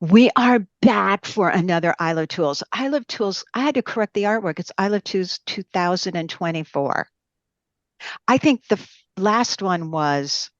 We are back for another I Love Tools. I Love Tools. I had to correct the artwork. It's I Love Tools 2024. I think the last one was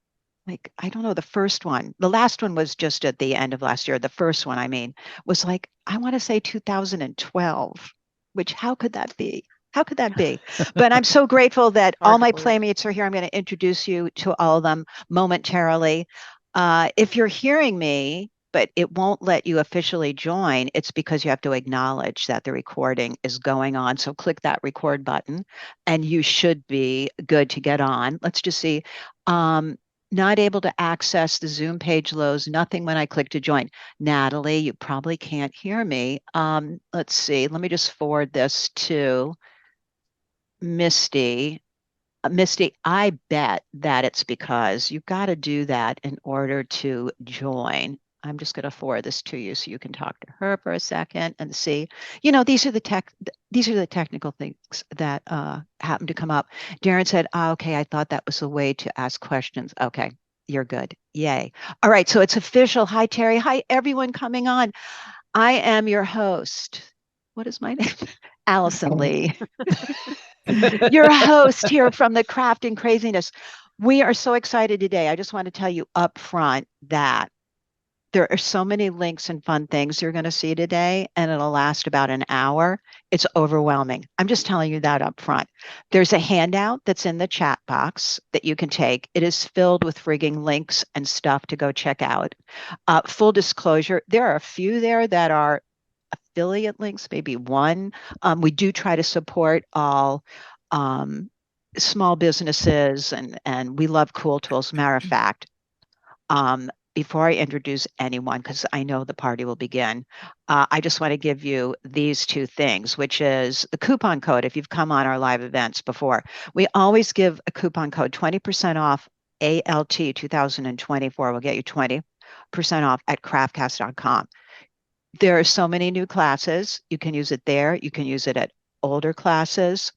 like, I don't know, the first one. The last one was just at the end of last year. The first one, I mean, was like, I want to say 2012, which how could that be? How could that be? But I'm so grateful that all Hard to my believe. playmates are here. I'm going to introduce you to all of them momentarily. If you're hearing me, but it won't let you officially join, it's because you have to acknowledge that the recording is going on. So click that record button and you should be good to get on. Let's just see. Um, Not able to access the Zoom page loads, nothing when I click to join. Natalie, you probably can't hear me. Let's see. Let me just forward this to Misty. Misty, I bet that it's because you've got to do that in order to join. I'm just going to forward this to you so you can talk to her for a second and see. These are the technical things that happen to come up. Darren said, okay, I thought that was the way to ask questions. Okay, you're good. Yay. All right, so it's official. Hi, Terry. Hi, everyone coming on. I am your host. What is my name? Allison Lee, your host here from the Craft and Craziness. We are so excited today. I just want to tell you up front that there are so many links and fun things you're going to see today, and it'll last about an hour. It's overwhelming. I'm just telling you that up front. There's a handout that's in the chat box that you can take. It is filled with frigging links and stuff to go check out. Full disclosure, there are a few there that are affiliate links, maybe one. We do try to support all um, small businesses, and we love cool tools. Matter of fact, before I introduce anyone, because I know the party will begin, I just want to give you these two things, which is the coupon code. If you've come on our live events before, we always give a coupon code 20% off ALT 2024. We'll get you 20% off at craftcast.com. There are so many new classes. You can use it there. You can use it at older classes.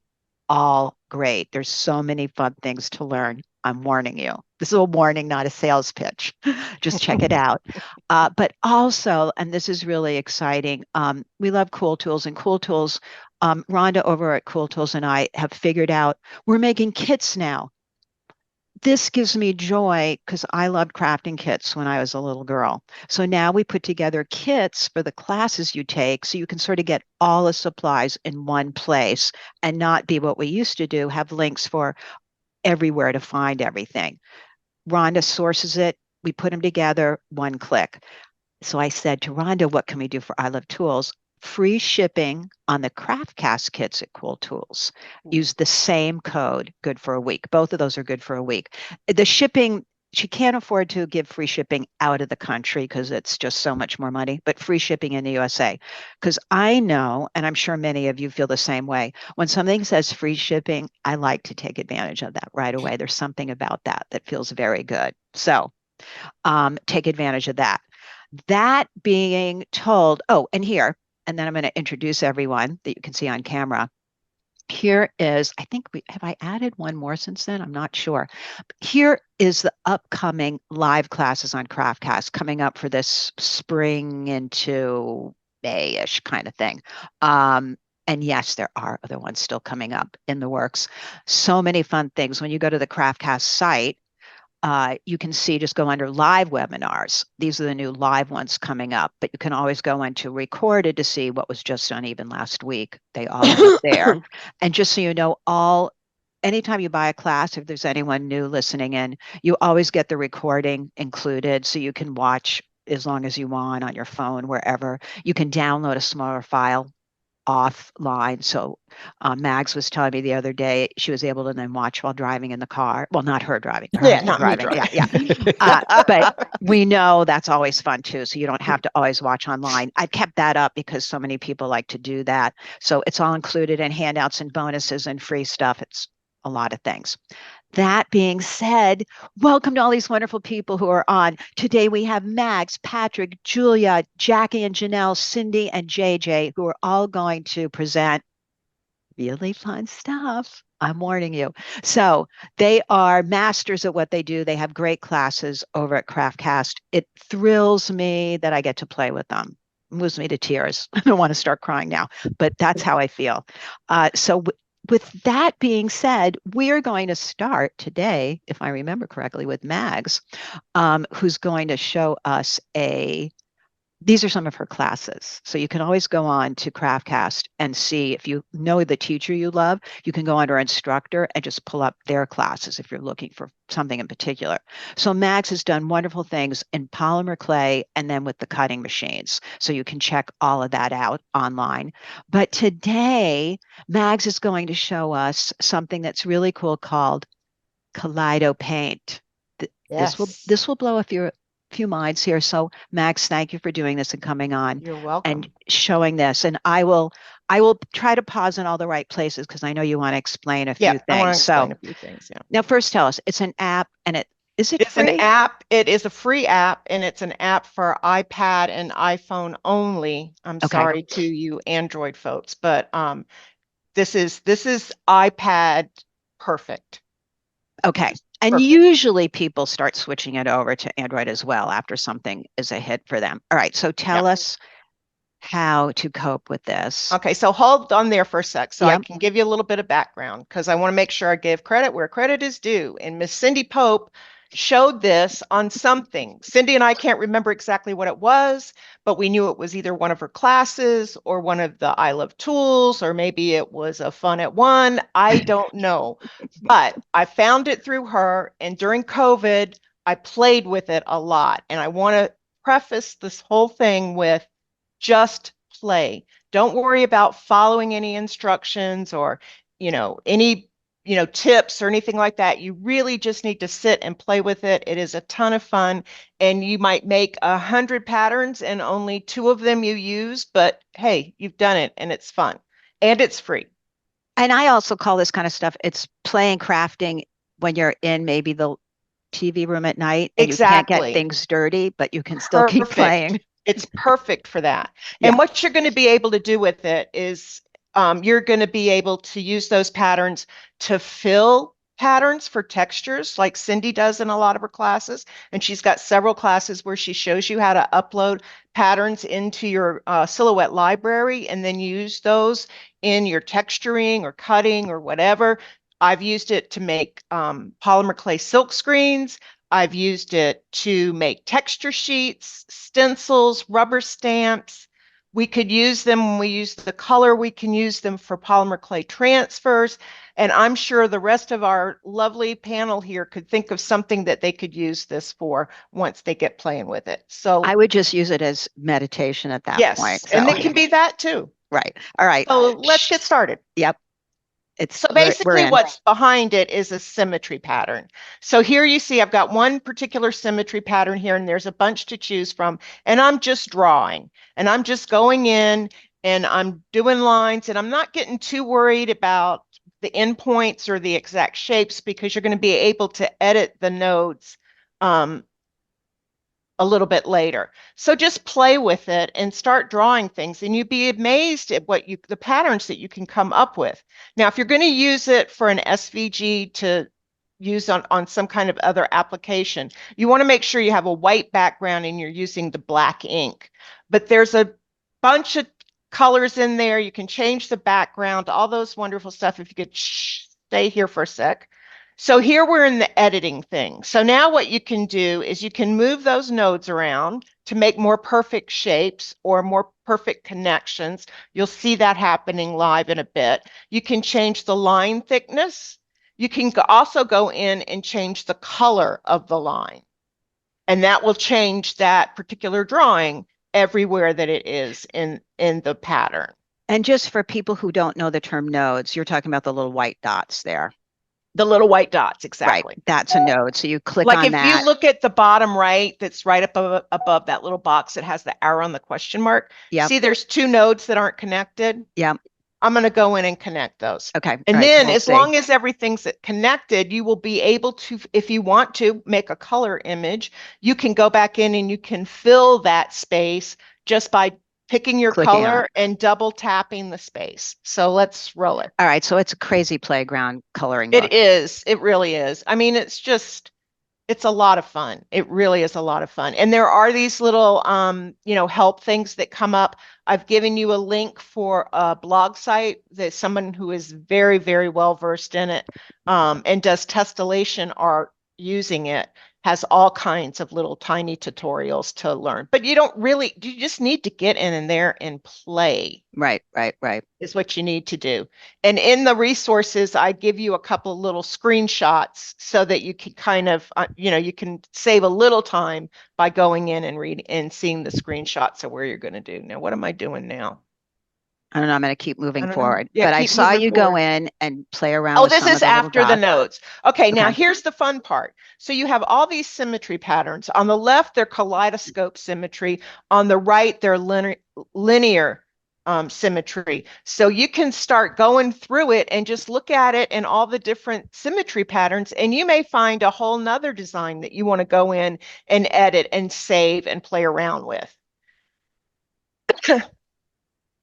All great. There's so many fun things to learn. I'm warning you. This is a warning, not a sales pitch. Just check it out. But also, and this is really exciting, we love Cool Tools and Cool Tools. Rhonda over at Cool Tools and I have figured out we're making kits now. This gives me joy because I loved crafting kits when I was a little girl. So now we put together kits for the classes you take so you can sort of get all the supplies in one place and not be what we used to do, have links for everywhere to find everything. Rhonda sources it. We put them together, one click. So I said to Rhonda, what can we do for I Love Tools? Free shipping on the CraftCast kits at Cool Tools. Use the same code, good for a week. Both of those are good for a week. The shipping, she can't afford to give free shipping out of the country because it's just so much more money, but free shipping in the USA. Because I know, and I'm sure many of you feel the same way, when something says free shipping, I like to take advantage of that right away. There's something about that that feels very good. So take advantage of that. That being told, oh, and here, and then I'm going to introduce everyone that you can see on camera. Here is, I think have I added one more since then? I'm not sure. Here is the upcoming live classes on CraftCast coming up for this spring into May-ish kind of thing. And yes, there are other ones still coming up in the works. So many fun things. When you go to the CraftCast site, you can see, just go under live webinars. These are the new live ones coming up, but you can always go into recorded to see what was just done even last week. They all end up there. And just so you know, anytime you buy a class, if there's anyone new listening in, you always get the recording included so you can watch as long as you want on your phone, wherever. You can download a smaller file offline. So Mags was telling me the other day she was able to then watch while driving in the car. Well, not her driving, her Yeah, husband not me driving. Yeah, driving. yeah. But we know that's always fun too. So you don't have to always watch online. I kept that up because so many people like to do that. So it's all included in handouts and bonuses and free stuff. It's a lot of things. That being said, welcome to all these wonderful people who are on. Today we have Mags, Patrik, Julia, Jackie and Janelle, Cindy and JJ, who are all going to present Really fun stuff. I'm warning you. So they are masters at what they do. They have great classes over at Craftcast. It thrills me that I get to play with them. It moves me to tears. I don't want to start crying now, but that's how I feel. With that being said, we're going to start today, if I remember correctly, with Mags, who's going to show us these are some of her classes. So you can always go on to Craftcast and see if you know the teacher you love, you can go under instructor and just pull up their classes if you're looking for something in particular. So Mags has done wonderful things in polymer clay and then with the cutting machines. So you can check all of that out online. But today, Mags is going to show us something that's really cool called Kaleidopaint. Yes, This will blow a few minds here. So Max, thank you for doing this and coming on you're and welcome. showing this. And I will try to pause in all the right places because I know you want to explain a few Yeah, I want to things. So explain a few things. Yeah. now first tell us, it's an app and is it It's an free? app. It is a free app, and it's an app for iPad and iPhone only. I'm Okay. sorry to you Android folks, but this is iPad perfect. Okay. And Perfect. usually people start switching it over to Android as well after something is a hit for them. All right. So Yeah. tell us how to cope with this. Okay, so hold on there for a sec so I Yep. can give you a little bit of background because I want to make sure I give credit where credit is due. And Miss Cindy Pope showed this on something. Cindy and I can't remember exactly what it was, but we knew it was either one of her classes or one of the I Love Tools, or maybe it was a Fun at One. I don't know. But I found it through her, and during COVID, I played with it a lot. And I want to preface this whole thing with just play. Don't worry about following any instructions or, any, tips or anything like that. You really just need to sit and play with it. It is a ton of fun. And you might make 100 patterns and only two of them you use, but hey, you've done it and it's fun and it's free. And I also call this kind of stuff, it's playing crafting when you're in maybe the TV room at night and you can't get Exactly. things dirty, but you can still keep Perfect. playing. It's perfect for that. Yeah. And what you're going to be able to do with it is you're going to be able to use those patterns to fill patterns for textures like Cindy does in a lot of her classes. And she's got several classes where she shows you how to upload patterns into your silhouette library and then use those in your texturing or cutting or whatever. I've used it to make polymer clay silk screens. I've used it to make texture sheets, stencils, rubber stamps. We could use them when we use the color. We can use them for polymer clay transfers. And I'm sure the rest of our lovely panel here could think of something that they could use this for once they get playing with it. I So, would just use it as meditation at that yes, point. and So, it can be that too. right. All right. So, let's Shh. get started. Yep. So We're basically in. what's behind it is a symmetry pattern. So here you see I've got one particular symmetry pattern here and there's a bunch to choose from and I'm just drawing and I'm just going in and I'm doing lines and I'm not getting too worried about the endpoints or the exact shapes because you're going to be able to edit the nodes um, a little bit later. So just play with it and start drawing things and you'd be amazed at the patterns that you can come up with. Now, if you're going to use it for an SVG to use on some kind of other application, you want to make sure you have a white background and you're using the black ink. But there's a bunch of colors in there. You can change the background, all those wonderful stuff. If you could stay here for a sec. So here we're in the editing thing. So now what you can do is you can move those nodes around to make more perfect shapes or more perfect connections. You'll see that happening live in a bit. You can change the line thickness. You can also go in and change the color of the line. And that will change that particular drawing everywhere that it is in the pattern. And just for people who don't know the term nodes, you're talking about the little white dots there. The little white dots, Right. exactly. That's a node. So you click Like on if you that. look at the bottom right, that's right up above that little box that has the arrow and the question mark. Yep. See, there's two nodes that aren't connected. Yep. I'm going to go in and connect those. Okay. All And right. So then we'll as see. long as everything's connected, you will be able to, if you want to make a color image, you can go back in and you can fill that space just by picking your Clicking on color it. and double tapping the space. So let's roll it. All right, so it's a crazy playground coloring It book. is. It really is. I mean, it's a lot of fun. It really is a lot of fun. And there are these little, help things that come up. I've given you a link for a blog site that someone who is very, very well versed in it, and does tessellation art using it, has all kinds of little tiny tutorials to learn. But you just need to get in there and play Right, right, right. is what you need to do. And in the resources, I give you a couple of little screenshots so that you can kind of, you can save a little time by going in and reading and seeing the screenshots of where you're going to do. Now, what am I doing now? I don't know. I'm going to keep I moving don't know. forward. Yeah, But I keep saw moving you go forward. in and play around Oh, with this some of is the little after the dots. notes. Okay, now Okay. here's the fun part. So you have all these symmetry patterns. On the left, they're kaleidoscope symmetry. On the right, they're linear symmetry. So you can start going through it and just look at it and all the different symmetry patterns, and you may find a whole nother design that you want to go in and edit and save and play around with.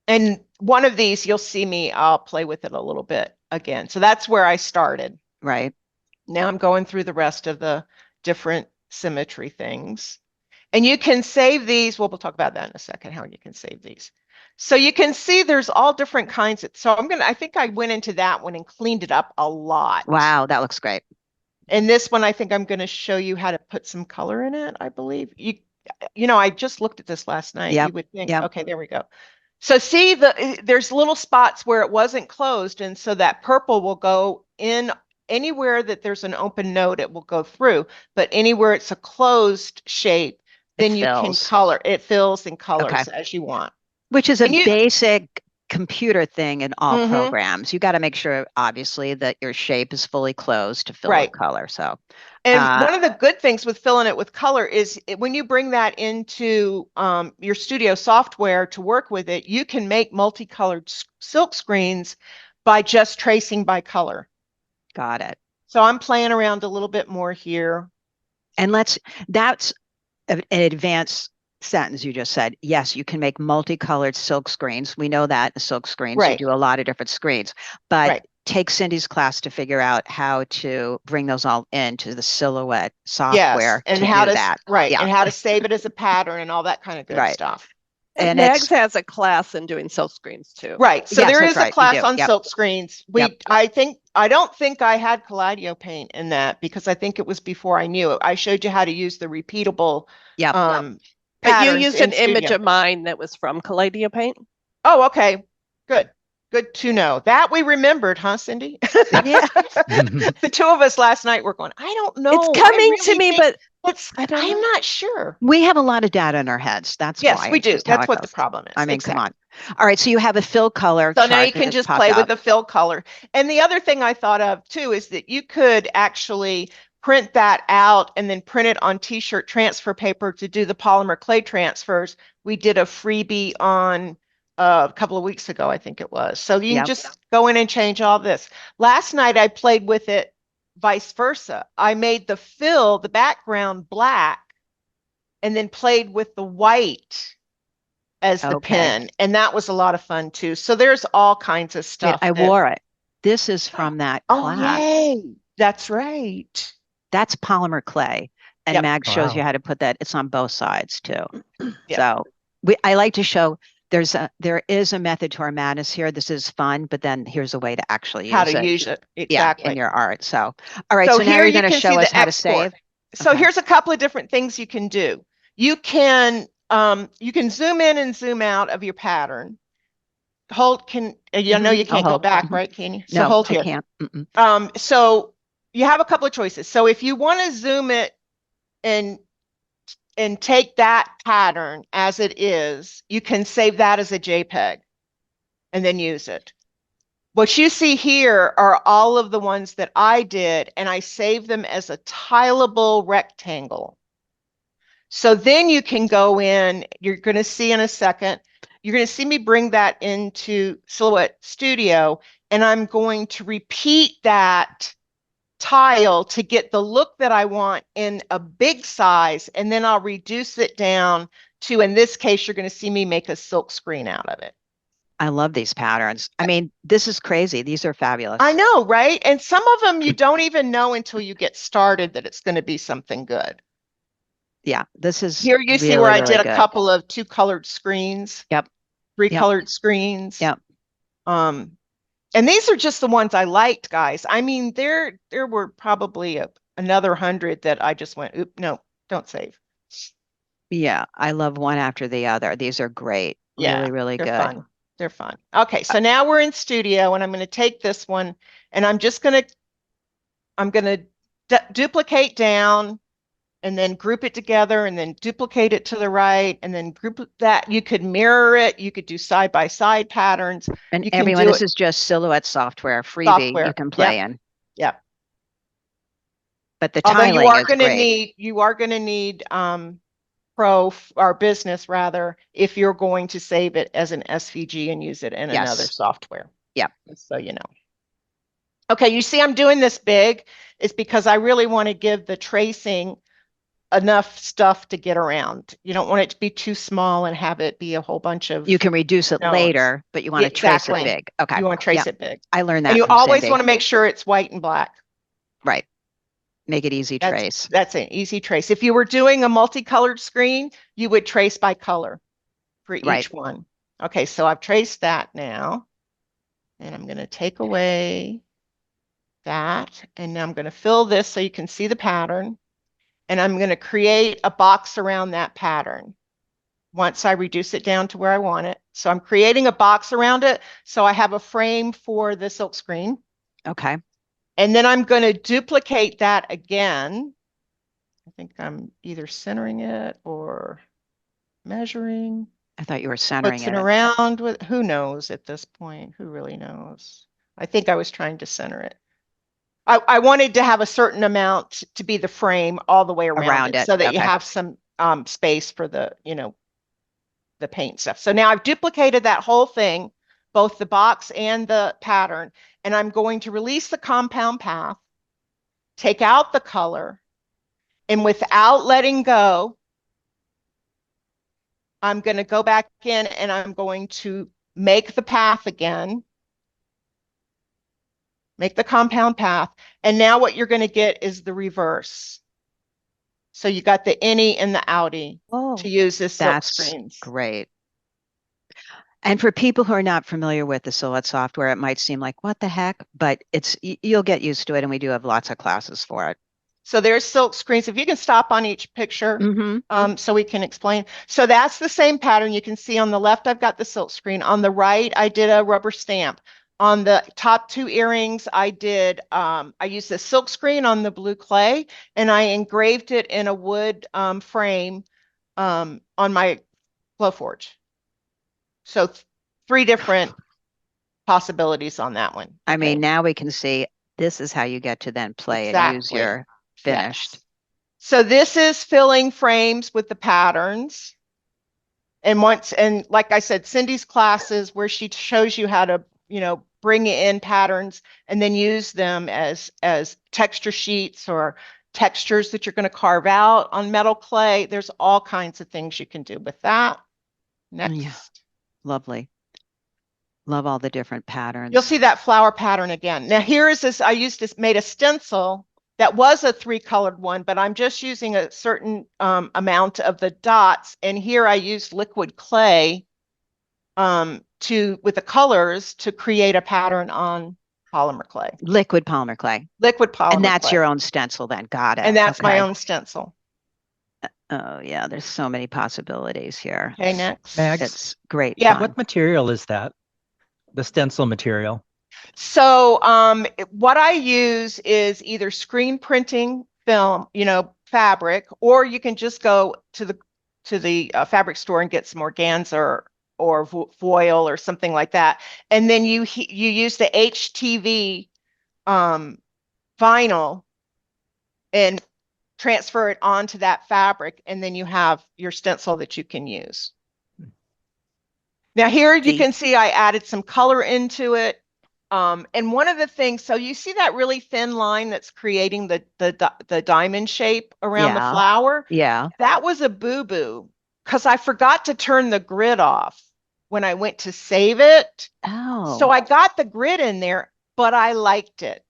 And one of these, you'll see me, I'll play with it a little bit again. So that's where I started. Right. Now I'm going through the rest of the different symmetry things. And you can save these. Well, we'll talk about that in a second, how you can save these. So you can see there's all different kinds. So I think I went into that one and cleaned it up a lot. Wow, that looks great. And this one, I think I'm going to show you how to put some color in it, I believe. I just looked at this last night. Yep. You would think, Yep. okay, there we go. So see, there's little spots where it wasn't closed, and so that purple will go in anywhere that there's an open node, it will go through. But anywhere it's a closed shape, It then you can fills. color. It fills and Okay. colors as you want. Which is a And you, basic computer thing in all mm-hmm, programs. You got to make sure, obviously, that your shape is fully closed to fill with right. color. So, And uh, one of the good things with filling it with color is when you bring that into your studio software to work with it, you can make multicolored silk screens by just tracing by color. got it. So I'm playing around a little bit more here. And that's an advanced sentence you just said. Yes, you can make multicolored silk screens. We know that in silk screens, you Right, do a lot of different screens, but right. take Cindy's class to figure out how to bring those all into the Silhouette Yes, software and to how do to, that. right, Yeah, and how to save it as a pattern and all that kind of good right. stuff. And Mags it's, has a class in doing silk screens too. Right. So yes, there that's is a right. You class do. on Yep. silk screens. Yep. I don't think I had Kaleidopaint in that because I think it was before I knew it. I showed you how to use the repeatable Yep. But you patterns used in an image Studio. of mine that was from Kaleidopaint. Oh, okay. Good. Good to know. That we remembered, huh, Cindy? Yeah, The two of us last night were going, I don't it's know. I coming to really me, think but I don't I'm know. not sure. We have a lot of data in our heads. That's Yes, why. we It's do. just how That's it what the goes. problem is. I mean, come Exactly. on. All right. So you have a fill color So now chart you that can just just popped play with up. the fill color. And the other thing I thought of too is that you could actually print that out and then print it on t-shirt transfer paper to do the polymer clay transfers. We did a freebie on a couple of weeks ago, I think it was. So you can Yep. just go in and change all this. Last night I played with it vice versa. I made the background black and then played with the white as the Okay. pen. And that was a lot of fun too. So there's all kinds of Wait, stuff I that, wore it. This is from that oh, class. yay. That's right. That's polymer clay. And Yep. Mag shows you Wow. how to put that. It's on both sides too. Yep. So I like to show there is a method to our madness here. This is fun, but then here's a way to actually How use to it. use it. Yeah, Exactly. in your art. So, all right. So So now here you're you going to can see show us the how to export. save. So Okay. here's a couple of different things you can do. You can zoom in and zoom out of your pattern. Hold can you know you I'll can't go hold. back, right? Can you? So No, hold I here. can't. Mm-mm. So you have a couple of choices. So if you want to zoom it and take that pattern as it is, you can save that as a JPEG and then use it. What you see here are all of the ones that I did, and I saved them as a tileable rectangle. So then you can go in, you're going to see in a second, you're going to see me bring that into Silhouette Studio, and I'm going to repeat that tile to get the look that I want in a big size, and then I'll reduce it down to, in this case, you're going to see me make a silk screen out of it. I love these patterns. I mean, this is crazy. These are fabulous. I know, right? And some of them you don't even know until you get started that it's going to be something good. Yeah, this is here you see really, where I really did a good. couple of 2-colored screens. Yep. 3-colored screens. Yep. And these are just the ones I liked, guys. I mean, there were probably another 100 that I just went, oop, no, don't save. Yeah, I love one after the other. These are great. Yeah, Really, really they're good. fun. They're fun. Okay, so now we're in studio, and I'm going to take this one, and I'm going to duplicate down, and then group it together, and then duplicate it to the right, and then group that. You could mirror it. You could do side-by-side patterns. And you can everyone, do this is just Silhouette software, freebie software you can play in. Yep. But the Although tiling is great. you are going to need Pro or Business rather if you're going to save it as an SVG and use it in another software. Yep. So you know. Okay, you see I'm doing this big. It's because I really want to give the tracing enough stuff to get around. You don't want it to be too small and have it be a whole bunch of. You can reduce it later, but you want to trace it big. Okay. You want to trace it big. I learned that. And you from always Cindy. want to make sure it's white and black. Right. Make it easy trace. That's an easy trace. If you were doing a multicolored screen, you would trace by color for each one. Okay, so I've traced that now. And I'm going to take away that. And now I'm going to fill this so you can see the pattern. And I'm going to create a box around that pattern once I reduce it down to where I want it. So I'm creating a box around it. So I have a frame for the silk screen. Okay. And then I'm going to duplicate that again. I think I'm either centering it or measuring. I thought you were centering it. Around with, who knows at this point? Who really knows? I think I was trying to center it. I wanted to have a certain amount to be the frame all the way around it so that you have some space for the, the paint stuff. So now I've duplicated that whole thing, both the box and the pattern, and I'm going to release the compound path, take out the color, and without letting go, I'm going to go back in and I'm going to make the path again, make the compound path. And now what you're going to get is the reverse. So you got the innie and the outie to use this silk screens. Great. And for people who are not familiar with the Silhouette software, it might seem like, what the heck? But you'll get used to it, and we do have lots of classes for it. So there's silk screens. If you can stop on each picture, so we can explain. So that's the same pattern. You can see on the left, I've got the silk screen. On the right, I did a rubber stamp. On the top 2 earrings, I used the silk screen on the blue clay, and I engraved it in a wood frame on my Glowforge. So 3 different possibilities on that one. I mean, now we can see this is how you get to then play and use your finished. Yes. So this is filling frames with the patterns. And like I said, Cindy's classes where she shows you how to, bring in patterns and then use them as texture sheets or textures that you're going to carve out on metal clay. There's all kinds of things you can do with that. Next. Yeah. Lovely. Love all the different patterns. You'll see that flower pattern again. Now here is this, made a stencil that was a 3-colored one, but I'm just using a certain amount of the dots. And here I used liquid clay with the colors to create a pattern on polymer clay. Liquid polymer clay. Liquid polymer And that's clay. your own stencil then. Got it. And that's my own stencil. Oh, yeah. There's so many possibilities here. Okay, next. Mags, it's great. Yeah. Fun. What material is that? The stencil material? So what I use is either screen printing film, fabric, or you can just go to the fabric store and get some organza or foil or something like that. And then you use the HTV vinyl and transfer it onto that fabric, and then you have your stencil that you can use. Now here you can see I added some color into it. And one of the things, so you see that really thin line that's creating the diamond shape around the flower? Yeah. That was a boo-boo because I forgot to turn the grid off when I went to save it. Oh, So I got the grid in there, but I liked it.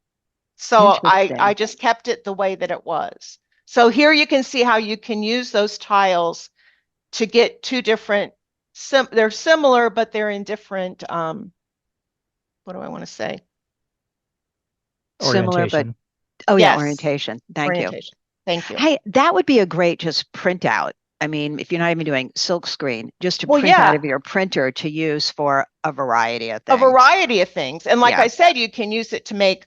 So I interesting. just kept it the way that it was. So here you can see how you can use those tiles to get two different, they're similar, but they're in different, what do I want to say? Similar, but Orientation. oh yeah, Yes, orientation. Thank you. orientation. Thank you. Hey, that would be a great just print out. I mean, if you're not even doing silk screen, just to Well, print out yeah, of your printer to use for a variety of a things. variety of things. And like Yeah, I said, you can use it to make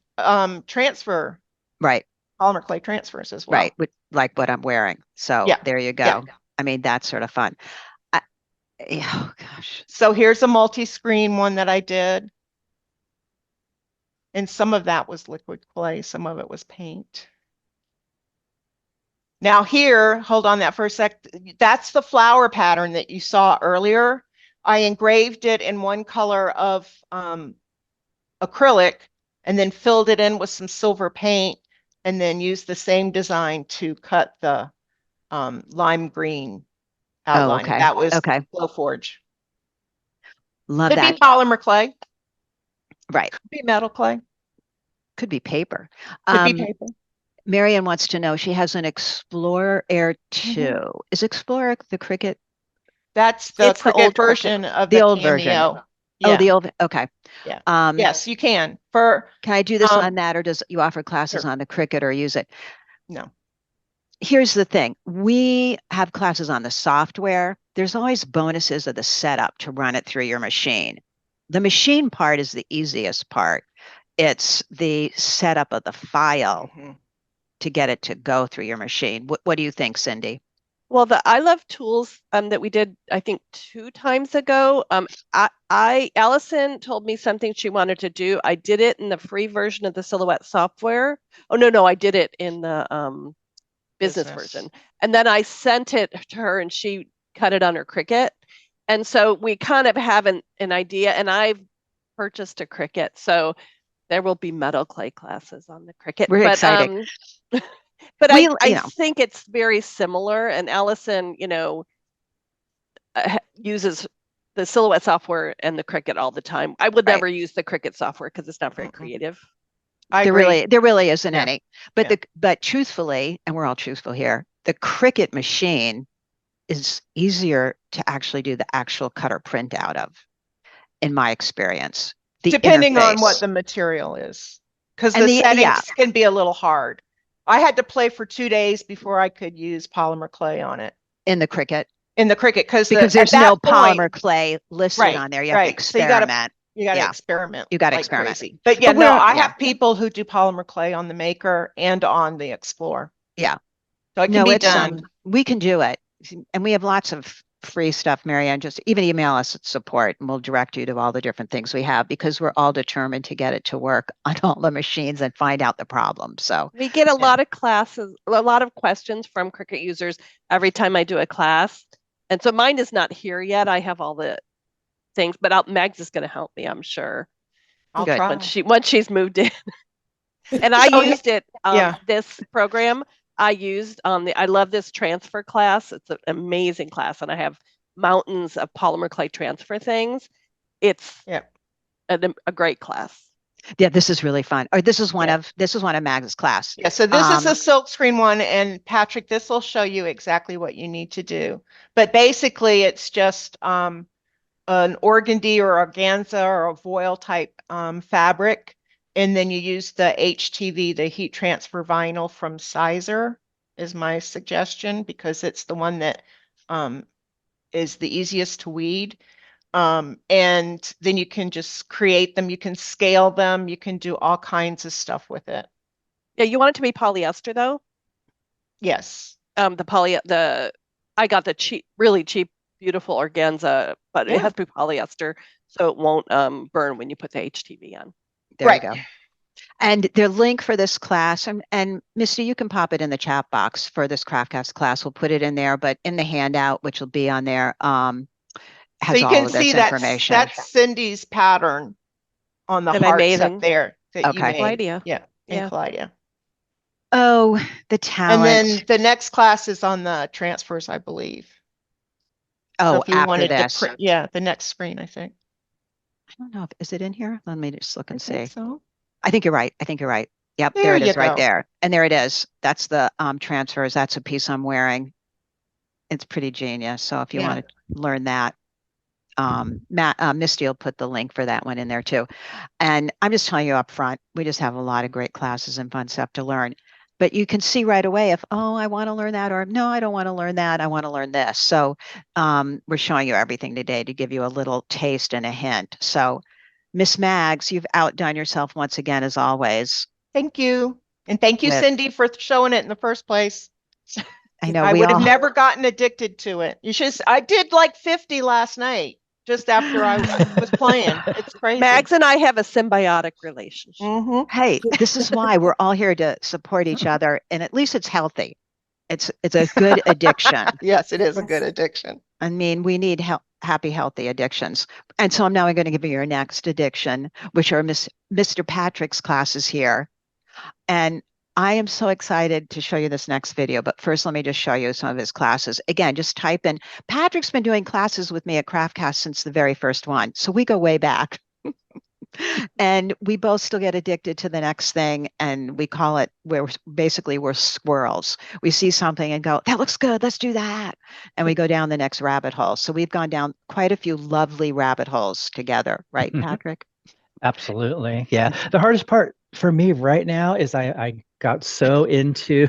transfer, right, polymer clay transfers as well. right. Like what I'm wearing. So Yeah, there you yeah. go. I mean, that's sort of fun. I, oh gosh. So here's a multi-screen one that I did. And some of that was liquid clay, some of it was paint. Now here, hold on that for a sec. That's the flower pattern that you saw earlier. I engraved it in one color of acrylic and then filled it in with some silver paint and then used the same design to cut the lime green Oh, outline. okay. That was Okay. Glowforge. Love Could be that. polymer clay, Right. could be metal clay, Could be paper. could be paper. Marianne wants to know, she has an Explorer Air Mhm. 2. Is Explorer the Cricut? That's the It's the Cricut old Cricut. version of The the old version. Cameo. Oh, Yeah, the old, okay. yeah. Um, Yes, you can. For can I do this on that, or does you offer classes sure. on the Cricut or use it? No. Here's the thing. We have classes on the software. There's always bonuses of the setup to run it through your machine. The machine part is the easiest part. It's the setup of the file to get it to go through your machine. What do you think, Cindy? Well, the I Love Tools that we did, I think 2 times ago. Allison told me something she wanted to do. I did it in the free version of the Silhouette software. Oh no, I did it in the business version. And then I sent it to her and she cut it on her Cricut. And so we kind of have an idea, and I've purchased a Cricut. So there will be metal clay classes on the Cricut. We're excited. But We, I think it's very similar. And Allison, uses the Silhouette software and the Cricut all the time. I would Right. never use the Cricut software because it's not very creative. I there agree. really isn't Yeah. any. But but truthfully, and we're all truthful here, the Cricut machine is easier to actually do the actual cutter print out of, in my experience. The Depending on interface. what the material is, because And the settings yeah. can be a little hard. I had to play for 2 days before I could use polymer clay on it in the Cricut, in the Cricut because at there's that no point, polymer clay listed right, on there. You have to right. So experiment. you gotta Yeah. experiment. You got to like experiment. crazy. But yeah, But no, we're- I yeah. have people who do polymer clay on the Maker and on the Explorer. Yeah. So it can No, be it's done. we can do it. And we have lots of free stuff, Marianne. Just even email us at support and we'll direct you to all the different things we have, because we're all determined to get it to work on all the machines and find out the problem. So we get a lot of classes, a lot of questions from Cricut users every time I do a class. And so mine is not here yet. I have all the things, but Mags is going to help me, I'm sure. I'll Good. try. Once she's moved in. And I used it, this program I used on I love this transfer class. It's an amazing class. And I have mountains of polymer clay transfer things. It's a great class. Yeah, this is really fun. Or this is one of Mags's class. Yeah, so this is a silk screen one, and Patrik, this will show you exactly what you need to do. But basically, it's just an organdy or organza or a voile type fabric, and then you use the HTV, the heat transfer vinyl from Sizer, is my suggestion, because it's the one that is the easiest to weed. And then you can just create them, you can scale them, you can do all kinds of stuff with it. Yeah, you want it to be polyester though? Yes. I got the really cheap, beautiful organza, but it has to be polyester, so it won't burn when you put the HTV on. There you go. And the link for this class, and Misty, you can pop it in the chat box for this Craftcast class. We'll put it in there, but in the handout, which will be on there, has all of this information. That's Cindy's pattern on the hearts up there. That you made. Kaleido. Yeah, in Kaleido. Oh, the talent. And then the next class is on the transfers, I believe. So Oh, if you after wanted to this. print, yeah, the next screen, I think. I don't know. Is it in here? Let me just look I and think see. so. I think you're right. I think you're right. Yep, there There it you is right go. there. And there it is. That's the transfers. That's a piece I'm wearing. It's pretty genius. So if you Yeah. want to learn that, Misty will put the link for that one in there too. And I'm just telling you up front, we just have a lot of great classes and fun stuff to learn. But you can see right away if, oh, I want to learn that, or no, I don't want to learn that. I want to learn this. So we're showing you everything today to give you a little taste and a hint. So Miss Mags, you've outdone yourself once again, as always. Thank you. And thank you, With, Cindy, for showing it in the first place. I know I we would have all. never gotten addicted to it. I did like 50 last night, just after I was playing. It's crazy. Mags and I have a symbiotic relationship. Mm-hmm. Hey, this is why we're all here to support each other, and at least it's healthy. It's a good addiction. Yes, it is a good addiction. I mean, we need happy, healthy addictions. And so I'm going to give you your next addiction, which are Mr. Patrick's classes here. And I am so excited to show you this next video. But first, let me just show you some of his classes. Again, just type in. Patrick's been doing classes with me at Craftcast since the very first one. So we go way back. And we both still get addicted to the next thing, and we call it, we're squirrels. We see something and go, that looks good, let's do that, and we go down the next rabbit hole. So we've gone down quite a few lovely rabbit holes together, right, Patrick? Absolutely. Yeah. The hardest part for me right now is I got so into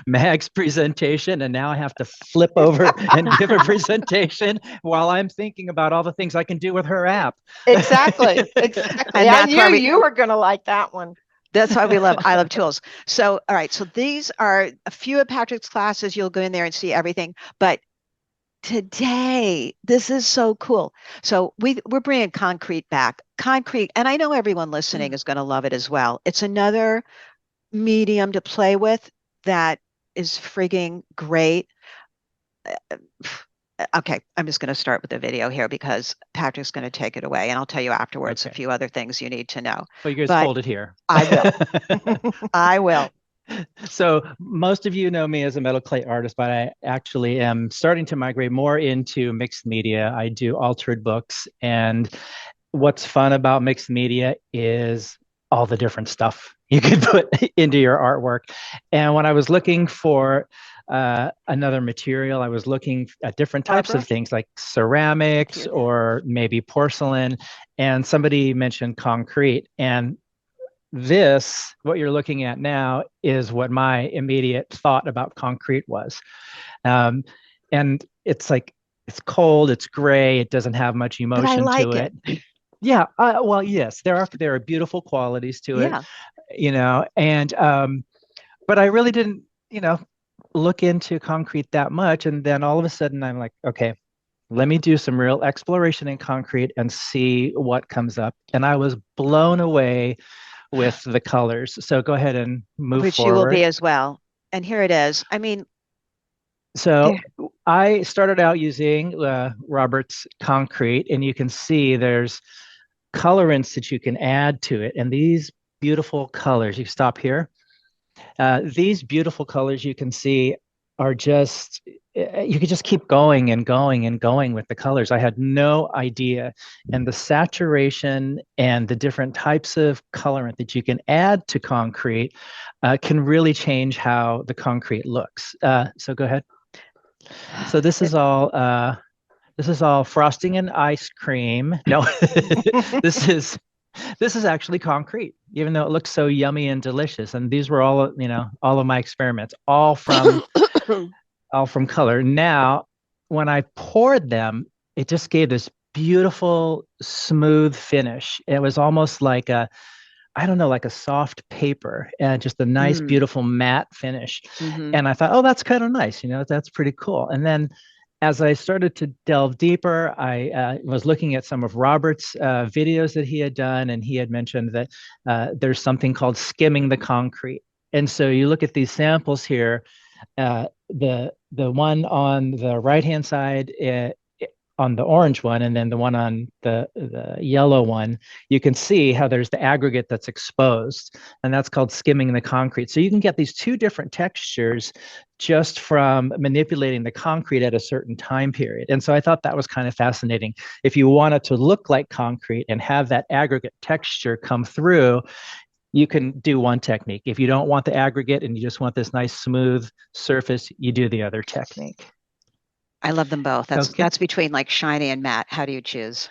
Mag's presentation, and now I have to flip over and give a presentation while I'm thinking about all the things I can do with her app. Exactly. Exactly. And I that's why knew you were going to like that one. That's why I love tools. So, all right. So these are a few of Patrick's classes. You'll go in there and see everything. But today, this is so cool. So we're bringing concrete back. Concrete, and I know everyone listening is going to love it as well. It's another medium to play with that is frigging great. Okay, I'm just going to start with the video here because Patrick's going to take it away, and I'll tell you afterwards a few other things you need to know. Well, you guys But hold it here. I will. I will. So most of you know me as a metal clay artist, but I actually am starting to migrate more into mixed media. I do altered books, and what's fun about mixed media is all the different stuff you can put into your artwork. And when I was looking for another material, I was looking at different types of things like ceramics or maybe porcelain, and somebody mentioned concrete. And this, what you're looking at now, is what my immediate thought about concrete was. And it's like, it's cold, it's gray, it doesn't have much emotion to it. Yeah, well, yes, there are beautiful qualities to it, and but I really didn't, look into concrete that much. And then all of a sudden I'm like, okay, let me do some real exploration in concrete and see what comes up. And I was blown away with the colors. So go ahead and move Which forward. you will be as well. And here it is. I mean, so I started out using Robert's concrete, and you can see there's colorants that you can add to it. And these beautiful colors, you stop here. These beautiful colors you can see are just, you could just keep going and going and going with the colors. I had no idea. And the saturation and the different types of colorant that you can add to concrete can really change how the concrete looks. So go ahead. So this is all frosting and ice cream. No, this is actually concrete, even though it looks so yummy and delicious. And these were all of my experiments, all from color. Now, when I poured them, it just gave this beautiful, smooth finish. It was almost like like a soft paper, and just a nice, beautiful matte finish. And I thought, oh, that's kind of nice. That's pretty cool. And then as I started to delve deeper, I was looking at some of Robert's videos that he had done, and he had mentioned that there's something called skimming the concrete. And so you look at these samples here, the one on the right-hand side, on the orange one and then the one on the yellow one, you can see how there's the aggregate that's exposed, and that's called skimming the concrete. So you can get these two different textures just from manipulating the concrete at a certain time period. And so I thought that was kind of fascinating. If you want it to look like concrete and have that aggregate texture come through, you can do one technique. If you don't want the aggregate and you just want this nice smooth surface, you do the other technique. I love them both. That's between like shiny and matte. How do you choose?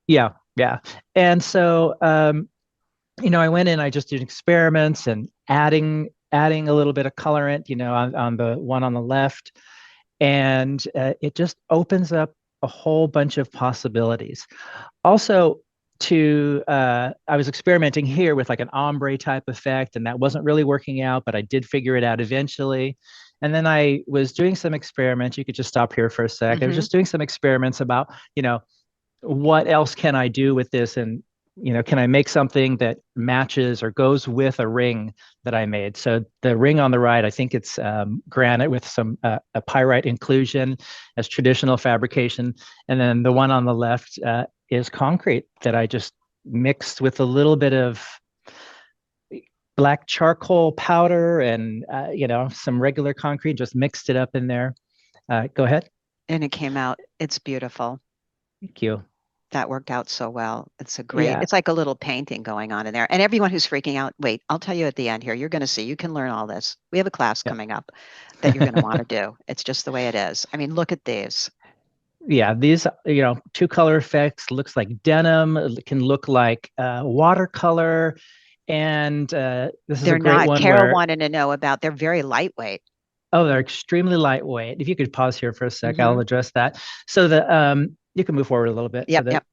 Yeah, yeah. And so I went in, I just did experiments and adding a little bit of colorant, on the one on the left, and it just opens up a whole bunch of possibilities. Also, I was experimenting here with like an ombre type effect, and that wasn't really working out, but I did figure it out eventually. And then I was doing some experiments. You could just stop here for a sec. I was just doing some experiments about, what else can I do with this? And, can I make something that matches or goes with a ring that I made? So the ring on the right, I think it's granite with some a pyrite inclusion as traditional fabrication. And then the one on the left is concrete that I just mixed with a little bit of black charcoal powder and some regular concrete, just mixed it up in there. Go ahead. And it came out. It's beautiful. Thank you. That worked out so well. It's it's like a little painting going on in there. And everyone who's freaking out, wait, I'll tell you at the end here, you're going to see, you can learn all this. We have a class coming up that you're going to want to do. It's just the way it is. I mean, look at these. Yeah, these, two color effects, looks like denim, it can look like watercolor. And this is a great one. Carol wanted to know about, they're very lightweight. Oh, they're extremely lightweight. If you could pause here for a sec, I'll address that. So you can move forward a little bit. Yep.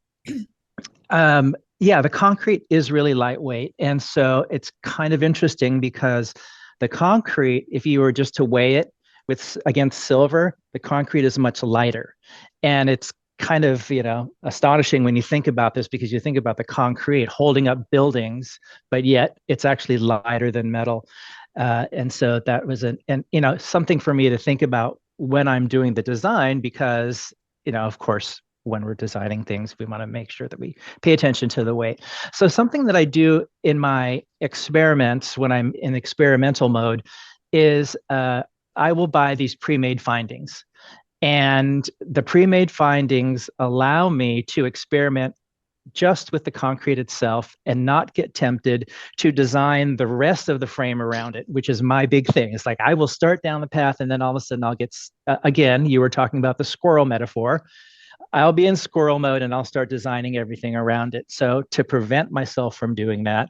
The concrete is really lightweight. And so it's kind of interesting because the concrete, if you were just to weigh it against silver, the concrete is much lighter. And it's kind of, astonishing when you think about this, because you think about the concrete holding up buildings, but yet it's actually lighter than metal. And so that was something for me to think about when I'm doing the design, because, of course, when we're designing things, we want to make sure that we pay attention to the weight. So something that I do in my experiments when I'm in experimental mode is I will buy these pre-made findings. And the pre-made findings allow me to experiment just with the concrete itself and not get tempted to design the rest of the frame around it, which is my big thing. It's like I will start down the path and then all of a sudden I'll get, again, you were talking about the squirrel metaphor. I'll be in squirrel mode and I'll start designing everything around it. So to prevent myself from doing that,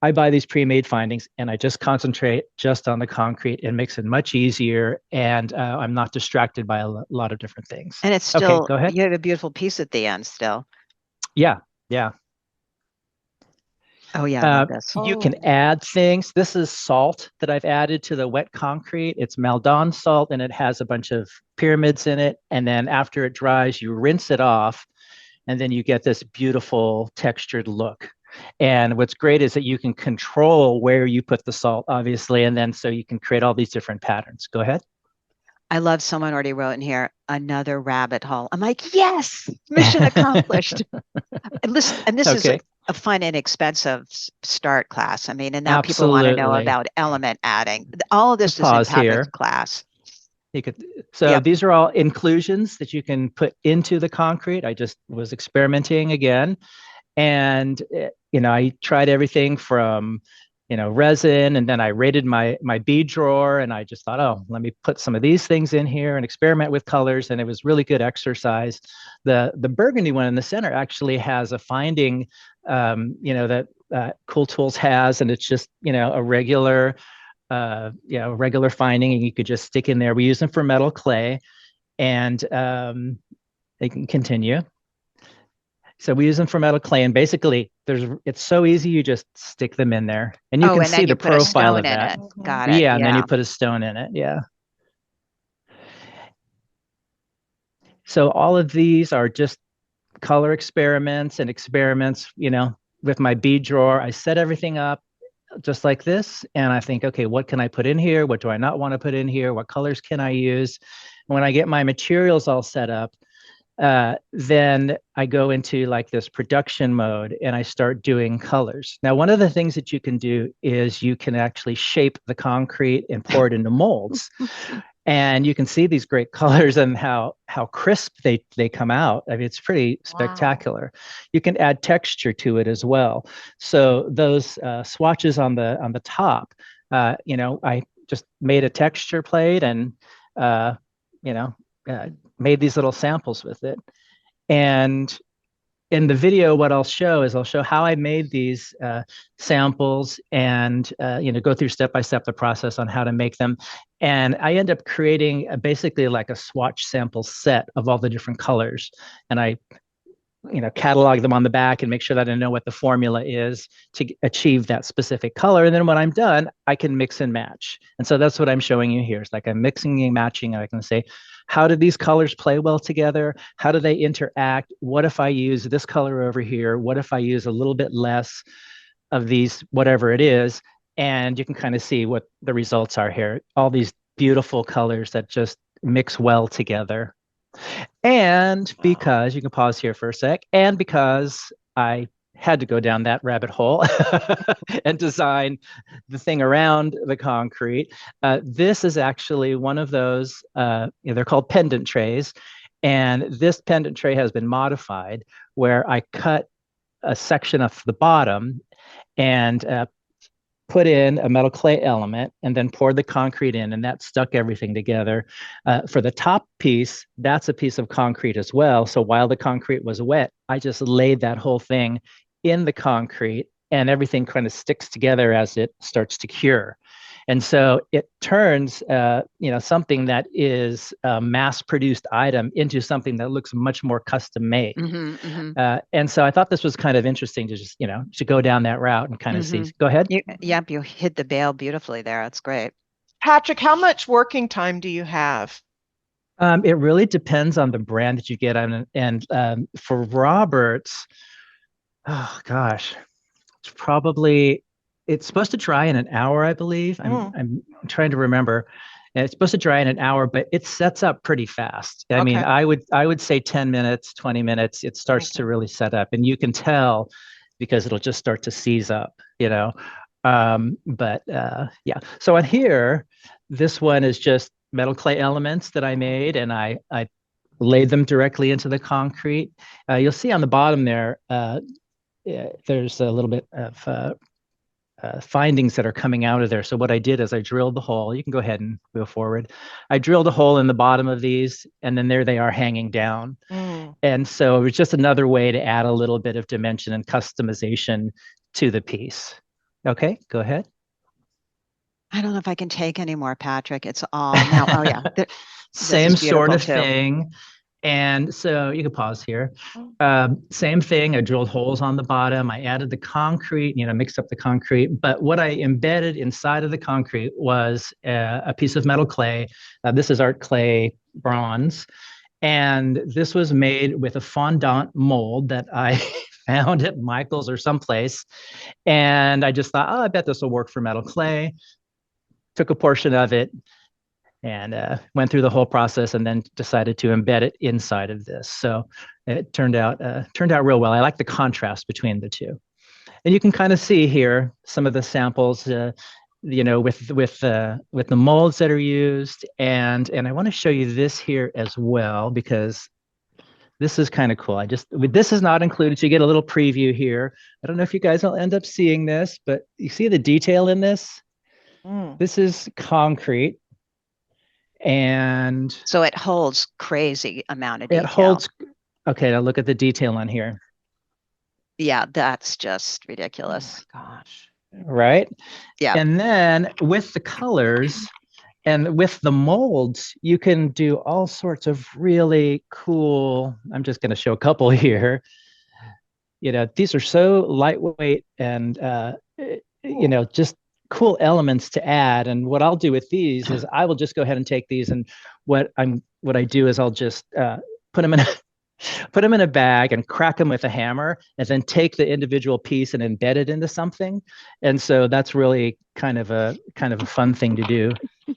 I buy these pre-made findings and I just concentrate just on the concrete. It makes it much easier, and I'm not distracted by a lot of different things. And it's still, go ahead. You have a beautiful piece at the end still. Yeah. Oh yeah, you can add things. This is salt that I've added to the wet concrete. It's Maldon salt, and it has a bunch of pyramids in it. And then after it dries, you rinse it off, and then you get this beautiful textured look. And what's great is that you can control where you put the salt, obviously, and then so you can create all these different patterns. Go ahead. I love, someone already wrote in here, another rabbit hole. I'm like, yes, mission accomplished. And this is a fun, inexpensive start class. I mean, and now people want to know about element adding. All of this is in Patrik's class. These are all inclusions that you can put into the concrete. I just was experimenting again. And, I tried everything from, resin, and then I rated my bead drawer, and I just thought, oh, let me put some of these things in here and experiment with colors. And it was really good exercise. The burgundy one in the center actually has a finding, that Cool Tools has, and it's just, a regular finding, and you could just stick in there. We use them for metal clay, and they can continue. So we use them for metal clay, and basically it's so easy. You just stick them in there and you can see the profile of that. Got it. Yeah. And then you put a stone in it. Yeah. So all of these are just color experiments with my bead drawer. I set everything up just like this. And I think, okay, what can I put in here? What do I not want to put in here? What colors can I use? When I get my materials all set up, then I go into like this production mode and I start doing colors. Now, one of the things that you can do is you can actually shape the concrete and pour it into molds. And you can see these great colors and how crisp they come out. I mean, it's pretty spectacular. Wow. You can add texture to it as well. So those swatches on the top, I just made a texture plate and made these little samples with it. And in the video, what I'll show is I'll show how I made these samples and go through step by step the process on how to make them. And I end up creating basically like a swatch sample set of all the different colors. And I catalog them on the back and make sure that I know what the formula is to achieve that specific color. And then when I'm done, I can mix and match. And so that's what I'm showing you here. It's like I'm mixing and matching. I can say, how do these colors play well together? How do they interact? What if I use this color over here? What if I use a little bit less of these, whatever it is? And you can kind of see what the results are here. All these beautiful colors that just mix well together. And because you can pause here for a sec, and because I had to go down that rabbit hole and design the thing around the concrete, this is actually one of those, they're called pendant trays. And this pendant tray has been modified where I cut a section of the bottom and put in a metal clay element and then poured the concrete in, and that stuck everything together. For the top piece, that's a piece of concrete as well. So while the concrete was wet, I just laid that whole thing in the concrete and everything kind of sticks together as it starts to cure. And so it turns, something that is a mass-produced item into something that looks much more custom-made. Mm-hmm, mm-hmm. And so I thought this was kind of interesting to just, to go down that route and kind of see. Go ahead. You hit the veil beautifully there. That's great. Patrik, how much working time do you have? It really depends on the brand that you get. And for Roberts, oh gosh, it's supposed to dry in an hour, I believe. I'm trying to remember. And it's supposed to dry in an hour, but it sets up pretty fast. I mean, I would say 10 minutes, 20 minutes, it starts to really set up. And you can tell because it'll just start to seize up, yeah. So on here, this one is just metal clay elements that I made, and I laid them directly into the concrete. You'll see on the bottom there, there's a little bit of findings that are coming out of there. So what I did is I drilled the hole. You can go ahead and go forward. I drilled a hole in the bottom of these, and then there they are hanging down. And so it was just another way to add a little bit of dimension and customization to the piece. Okay, go ahead. I don't know if I can take any more, Patrik. It's all now. Oh yeah. Same sort of thing. And so you can pause here. Same thing. I drilled holes on the bottom. I added the concrete, mixed up the concrete. But what I embedded inside of the concrete was a piece of metal clay. This is art clay bronze. And this was made with a fondant mold that I found at Michael's or someplace. And I just thought, I bet this will work for metal clay. Took a portion of it and went through the whole process and then decided to embed it inside of this. So it turned out real well. I like the contrast between the two. And you can kind of see here some of the samples, with the molds that are used. And I want to show you this here as well, because this is kind of cool. This is not included. So you get a little preview here. I don't know if you guys will end up seeing this, but you see the detail in this? This is concrete. And so it holds crazy amount of detail. It holds. Okay, now look at the detail on here. Yeah, that's just ridiculous. Oh my gosh. Right? Yeah. And then with the colors and with the molds, you can do all sorts of really cool. I'm just going to show a couple here. These are so lightweight and just cool elements to add. And what I'll do with these is I will just go ahead and take these, and what I do is I'll just put them in a bag and crack them with a hammer, and then take the individual piece and embed it into something. And so that's really kind of a fun thing to do.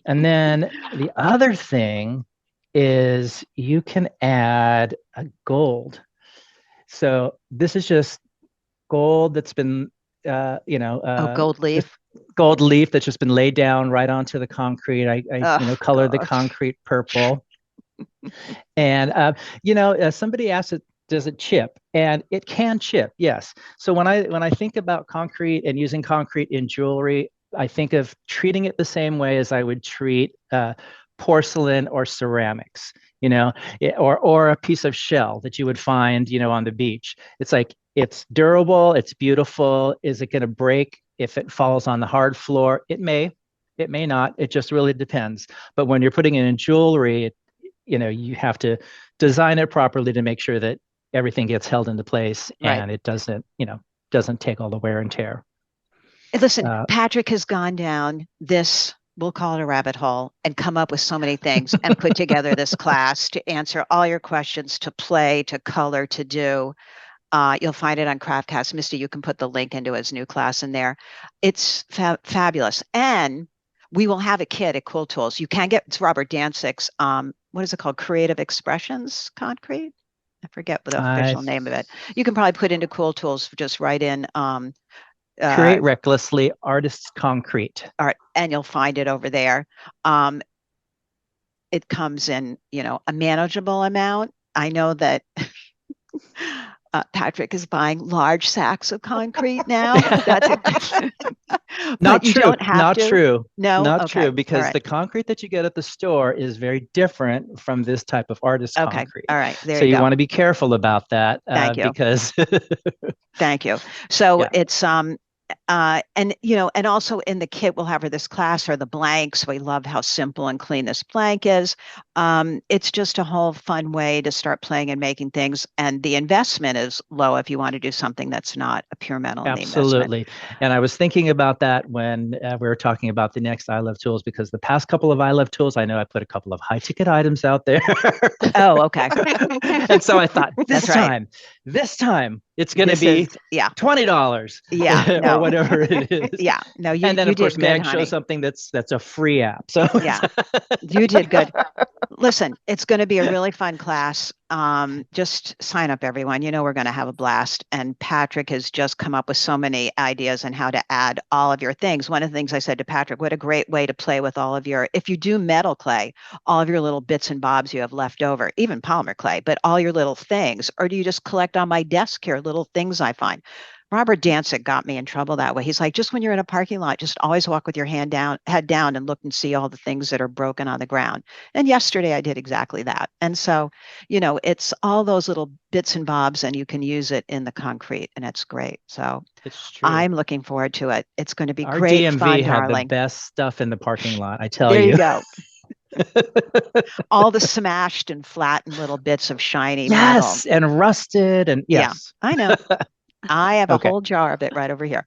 And then the other thing is you can add a gold. So this is just gold that's been, Gold leaf. gold leaf that's just been laid down right onto the concrete. I Oh, colored the gosh. concrete purple. And, somebody asked it, does it chip? And it can chip, yes. So when I think about concrete and using concrete in jewelry, I think of treating it the same way as I would treat porcelain or ceramics, or a piece of shell that you would find, on the beach. It's like it's durable, it's beautiful. Is it going to break if it falls on the hard floor? It may not. It just really depends. But when you're putting it in jewelry, you have to design it properly to make sure that everything gets held into place Right. and it doesn't take all the wear and tear. Listen, Patrik has gone down this, we'll call it a rabbit hole, and come up with so many things and put together this class to answer all your questions, to play, to color, to do. You'll find it on Craftcast. Misty, you can put the link into his new class in there. It's fabulous. And we will have a kit at Cool Tools. You can get, it's Robert Danzig's, what is it called? Creative Expressions Concrete? I forget the official name of it. You can probably put into Cool Tools, just write in Create Recklessly Artists Concrete. Art, and you'll find it over there. It comes in, a manageable amount. I know that Patrik is buying large sacks of concrete now. That's it. Not you true. Don't have not to. true. No, not okay. true. Because right. the concrete that you get at the store is very different from this type of artist concrete. All right. There so you you go. want to be careful about that. Thank you. Because Thank you. So it's and also in the kit we'll have this class are the blanks. We love how simple and clean this blank is. It's just a whole fun way to start playing and making things, and the investment is low if you want to do something that's not a pure metal. Absolutely. And I was thinking about that when we were talking about the next I Love Tools, because the past couple of I Love Tools, I know I put a couple of high ticket items out there. Oh, okay. And so I thought this time it's going to be $20. Yeah. Or whatever it is. Yeah. No, and then you of course did good, Mag shows something that's a free app. So yeah, you did good. Listen, it's going to be a really fun class. Just sign up, everyone. We're going to have a blast. And Patrik has just come up with so many ideas on how to add all of your things. One of the things I said to Patrik, what a great way to play with all of your, if you do metal clay, all of your little bits and bobs you have left over, even polymer clay, but all your little things, or do you just collect on my desk here, little things I find? Robert Danzig got me in trouble that way. He's like, just when you're in a parking lot, just always walk with your head down and look and see all the things that are broken on the ground. And yesterday I did exactly that. And so, it's all those little bits and bobs, and you can use it in the concrete, and it's great. So it's true. I'm looking forward to it. It's going to be Our great DMV fun, had darling. the best stuff in the parking lot, I tell you. There you go. All the smashed and flattened little bits of shiny metal. And rusted and yes. Yeah, I know. I have a whole jar of it right over here.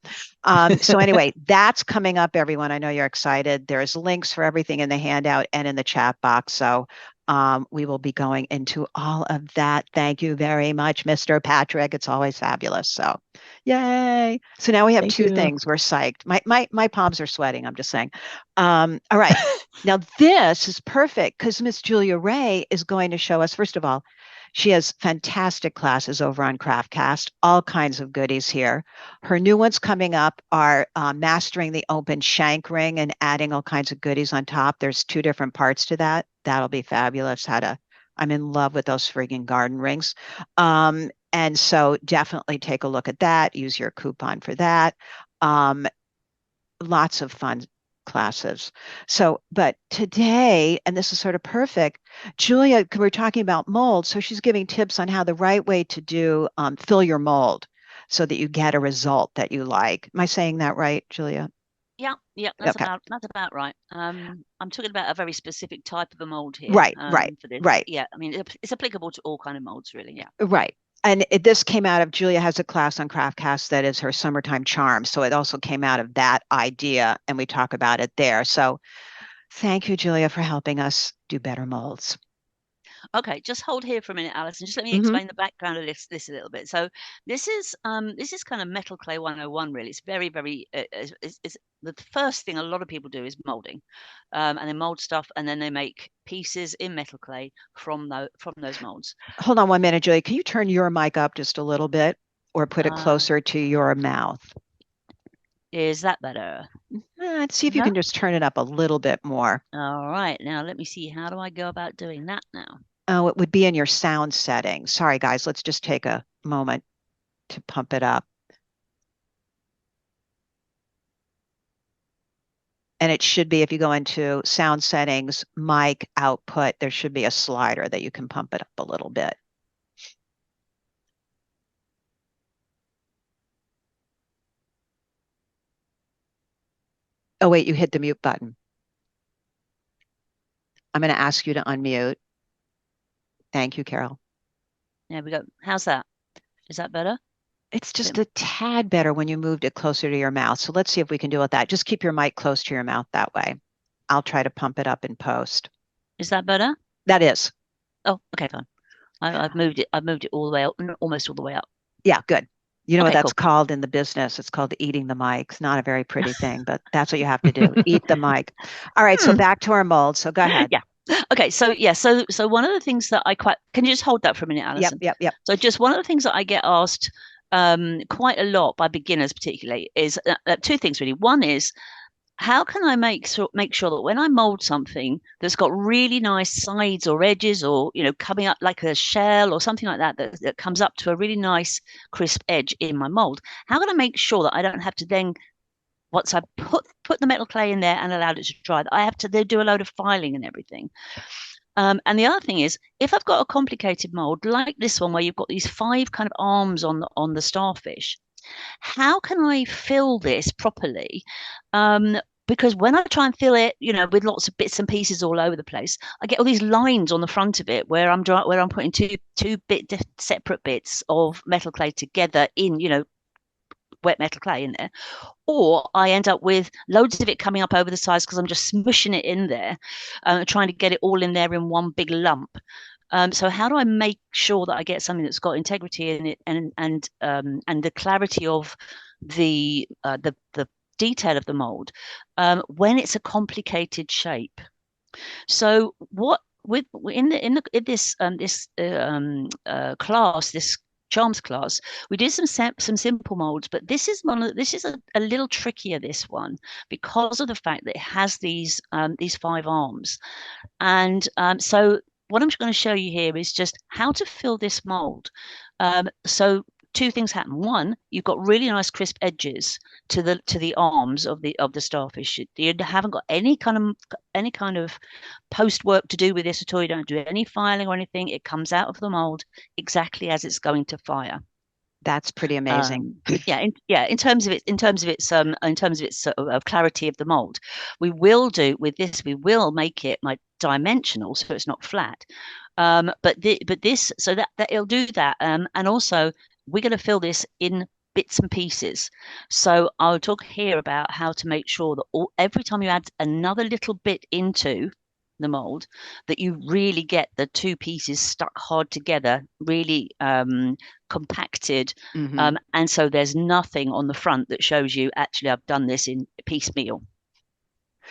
So anyway, that's coming up, everyone. I know you're excited. There's links for everything in the handout and in the chat box. So we will be going into all of that. Thank you very much, Mr. Patrik. It's always fabulous. So yay. So now we have two things. We're psyched. My palms are sweating. I'm just saying. All right. Now this is perfect because Miss Julia Ray is going to show us, first of all, she has fantastic classes over on Craftcast, all kinds of goodies here. Her new ones coming up are mastering the open shank ring and adding all kinds of goodies on top. There's 2 different parts to that. That'll be fabulous. I'm in love with those friggin' garden rings. And so definitely take a look at that. Use your coupon for that. Lots of fun classes. So, but today, and this is sort of perfect, Julia, we're talking about mold. So she's giving tips on how the right way to do fill your mold so that you get a result that you like. Am I saying that right, Julia? Yeah, that's about right. I'm talking about a very specific type of a mold here. Right. For this. Right. Yeah, I mean, it's applicable to all kind of molds, really. Yeah. Right. And this came out of, Julia has a class on Craftcast that is her summertime charm. So it also came out of that idea, and we talk about it there. So thank you, Julia, for helping us do better molds. Okay, just hold here for a minute, Alison. Just let me explain the background of this a little bit. So this is kind of metal clay 101, really. It's very, very it's the first thing a lot of people do is molding. And they mold stuff and then they make pieces in metal clay from those molds. Hold on 1 minute, Julie. Can you turn your mic up just a little bit or put it closer to your mouth? Is that better? Let's see if you can just turn it up a little bit more. All right. Now let me see. How do I go about doing that now? Oh, it would be in your sound settings. Sorry, guys. Let's just take a moment to pump it up. And it should be, if you go into sound settings, mic output, there should be a slider that you can pump it up a little bit. Oh, wait, you hit the mute button. I'm going to ask you to unmute. Thank you, Carol. There we go. How's that? Is that better? It's just a tad better when you moved it closer to your mouth. So let's see if we can do with that. Just keep your mic close to your mouth that way. I'll try to pump it up in post. Is that better? That is. Oh, okay, fine. I've moved it all the way up, almost all the way up. Yeah, good. You know Okay, what that's cool. called in the business? It's called eating the mic. It's not a very pretty thing, but that's what you have to do. Eat the mic. All right, so back to our mold. So go ahead. Yeah. Okay, so one of the things that can you just hold that for a minute, Alison? Yep. So just one of the things that I get asked quite a lot by beginners particularly is two things really. One is, how can I make sure that when I mold something that's got really nice sides or edges, or coming up like a shell or something like that comes up to a really nice crisp edge in my mold, how can I make sure that I don't have to then, once I put the metal clay in there and allowed it to dry, I have to then do a load of filing and everything. And the other thing is, if I've got a complicated mold like this one, where you've got these 5 kind of arms on the starfish, how can I fill this properly? Because when I try and fill it, with lots of bits and pieces all over the place, I get all these lines on the front of it where I'm putting two separate bits of metal clay together in, wet metal clay in there, or I end up with loads of it coming up over the sides because I'm just smushing it in there, trying to get it all in there in one big lump. So how do I make sure that I get something that's got integrity in it and the clarity of the detail of the mold when it's a complicated shape? So what in this class, this charms class, we did some simple molds, but this is a little trickier, this one, because of the fact that it has these 5 arms. And so what I'm going to show you here is just how to fill this mold. So 2 things happen. One, you've got really nice crisp edges to the arms of the starfish. You haven't got any kind of post work to do with this at all. You don't do any filing or anything. It comes out of the mold exactly as it's going to fire. That's pretty amazing. In terms of its clarity of the mold, we will make it like dimensional, so it's not flat. But this, so that it'll do that. And also we're going to fill this in bits and pieces. So I'll talk here about how to make sure that every time you add another little bit into the mold, that you really get the 2 pieces stuck hard together, really compacted. And so there's nothing on the front that shows you, actually, I've done this in piecemeal.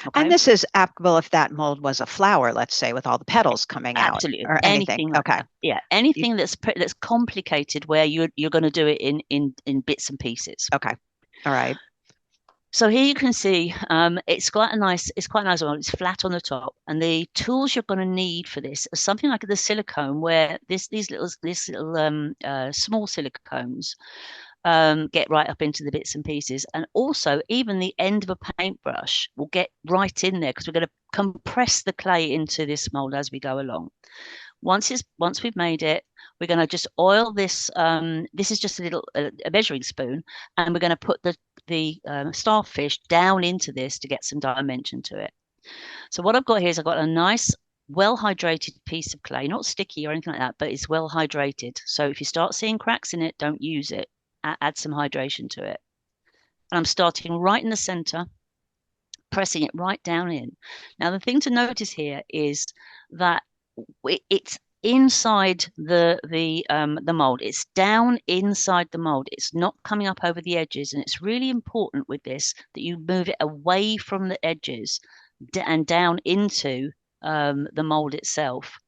Okay. And this is applicable if that mold was a flower, let's say, with all the petals coming out. Absolutely. Or anything. Like okay. That. Yeah. Anything that's complicated, where you're going to do it in bits and pieces. Okay. All right. So here you can see it's quite a nice one. It's flat on the top, and the tools you're going to need for this are something like the silicone, where these little small silicones get right up into the bits and pieces, and also even the end of a paintbrush will get right in there, because we're going to compress the clay into this mold as we go along. Once we've made it, we're going to just oil this. This is just a measuring spoon, and we're going to put the starfish down into this to get some dimension to it. So what I've got here is I've got a nice, well hydrated piece of clay, not sticky or anything like that, but it's well hydrated. So if you start seeing cracks in it, don't use it. Add some hydration to it. And I'm starting right in the center, pressing it right down in. Now the thing to notice here is that inside the mold. It's down inside the mold. It's not coming up over the edges, and it's really important with this that you move it away from the edges and down into the mold itself.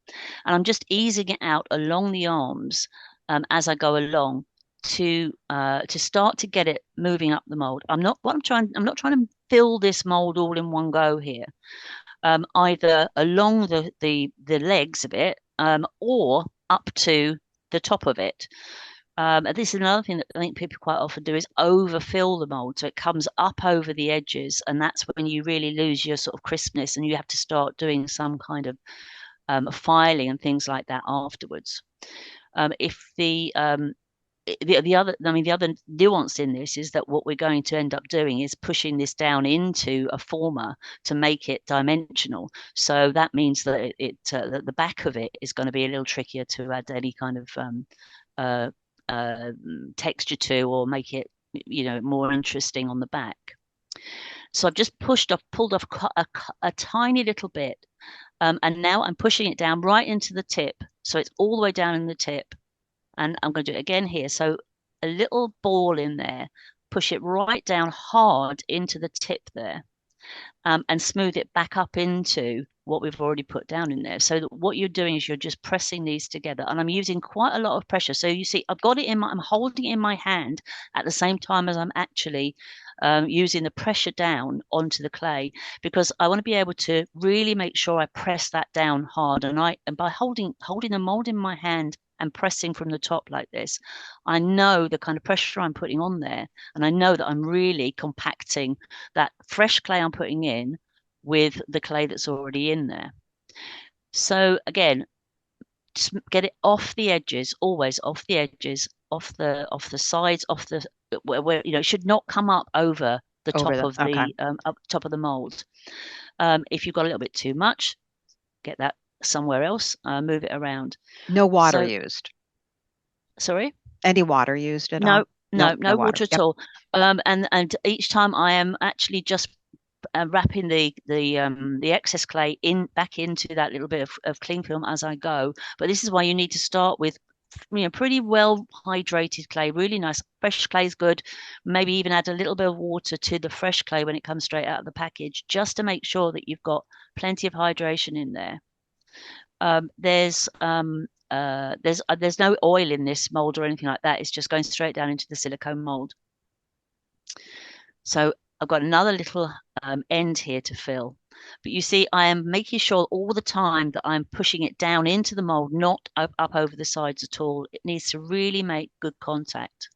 And I'm just easing it out along the arms as I go along to start to get it moving up the mold. I'm not trying to fill this mold all in one go here. Either along the legs of it or up to the top of it. This is another thing that I think people quite often do is overfill the mold, so it comes up over the edges, and that's when you really lose your sort of crispness, and you have to start doing some kind of filing and things like that afterwards. If the other, I mean, the other nuance in this is that what we're going to end up doing is pushing this down into a former to make it dimensional. So that means that the back of it is going to be a little trickier to add any kind of texture to, or make it, more interesting on the back. So I've just pulled off a tiny little bit, and now I'm pushing it down right into the tip, so it's all the way down in the tip. And I'm going to do it again here. So a little ball in there, push it right down hard into the tip there, and smooth it back up into what we've already put down in there. So what you're doing is you're just pressing these together, and I'm using quite a lot of pressure. So you see, I've got it I'm holding it in my hand at the same time as I'm actually using the pressure down onto the clay, because I want to be able to really make sure I press that down hard. And by holding the mold in my hand and pressing from the top like this, I know the kind of pressure I'm putting on there, and I know that I'm really compacting that fresh clay I'm putting in with the clay that's already in there. So again, just get it off the edges, always off the edges, off the sides, off the where it should not come up over the top of the up top of the mold. If you've got a little bit too much, get that somewhere else, move it around. No water used. Sorry? Any water used at all? No water at all. And each time I am actually just wrapping the excess clay back into that little bit of cling film as I go. But this is why you need to start with pretty well hydrated clay, really nice. Fresh clay is good. Maybe even add a little bit of water to the fresh clay when it comes straight out of the package, just to make sure that you've got plenty of hydration in there. There's no oil in this mold or anything like that. It's just going straight down into the silicone mold. So I've got another little end here to fill. But you see, I am making sure all the time that I'm pushing it down into the mold, not up over the sides at all. It needs to really make good contact.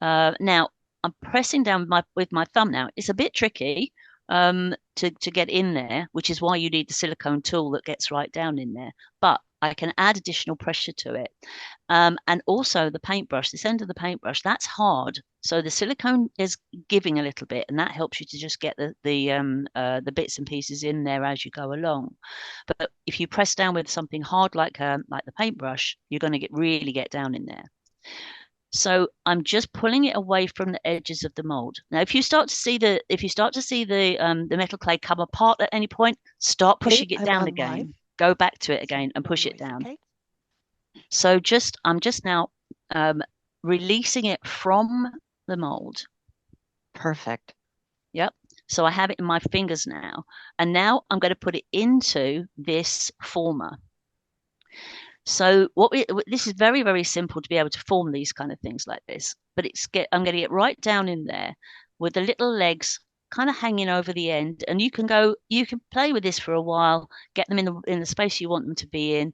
Now, I'm pressing down with my thumb now. It's a bit tricky to get in there, which is why you need the silicone tool that gets right down in there. But I can add additional pressure to it. And also the paintbrush, this end of the paintbrush, that's hard. So the silicone is giving a little bit, and that helps you to just get the bits and pieces in there as you go along. But if you press down with something hard like the paintbrush, you're going to really get down in there. So I'm just pulling it away from the edges of the mold. Now, if you start to see the metal clay come apart at any point, start pushing it down again. Live. Go back to it again and push it down. Okay. So I'm just now releasing it from the mold. Perfect. Yep. So I have it in my fingers now, and now I'm going to put it into this former. So this is very, very simple to be able to form these kind of things like this, but I'm getting it right down in there with the little legs kind of hanging over the end, and you can play with this for a while, get them in the space you want them to be in,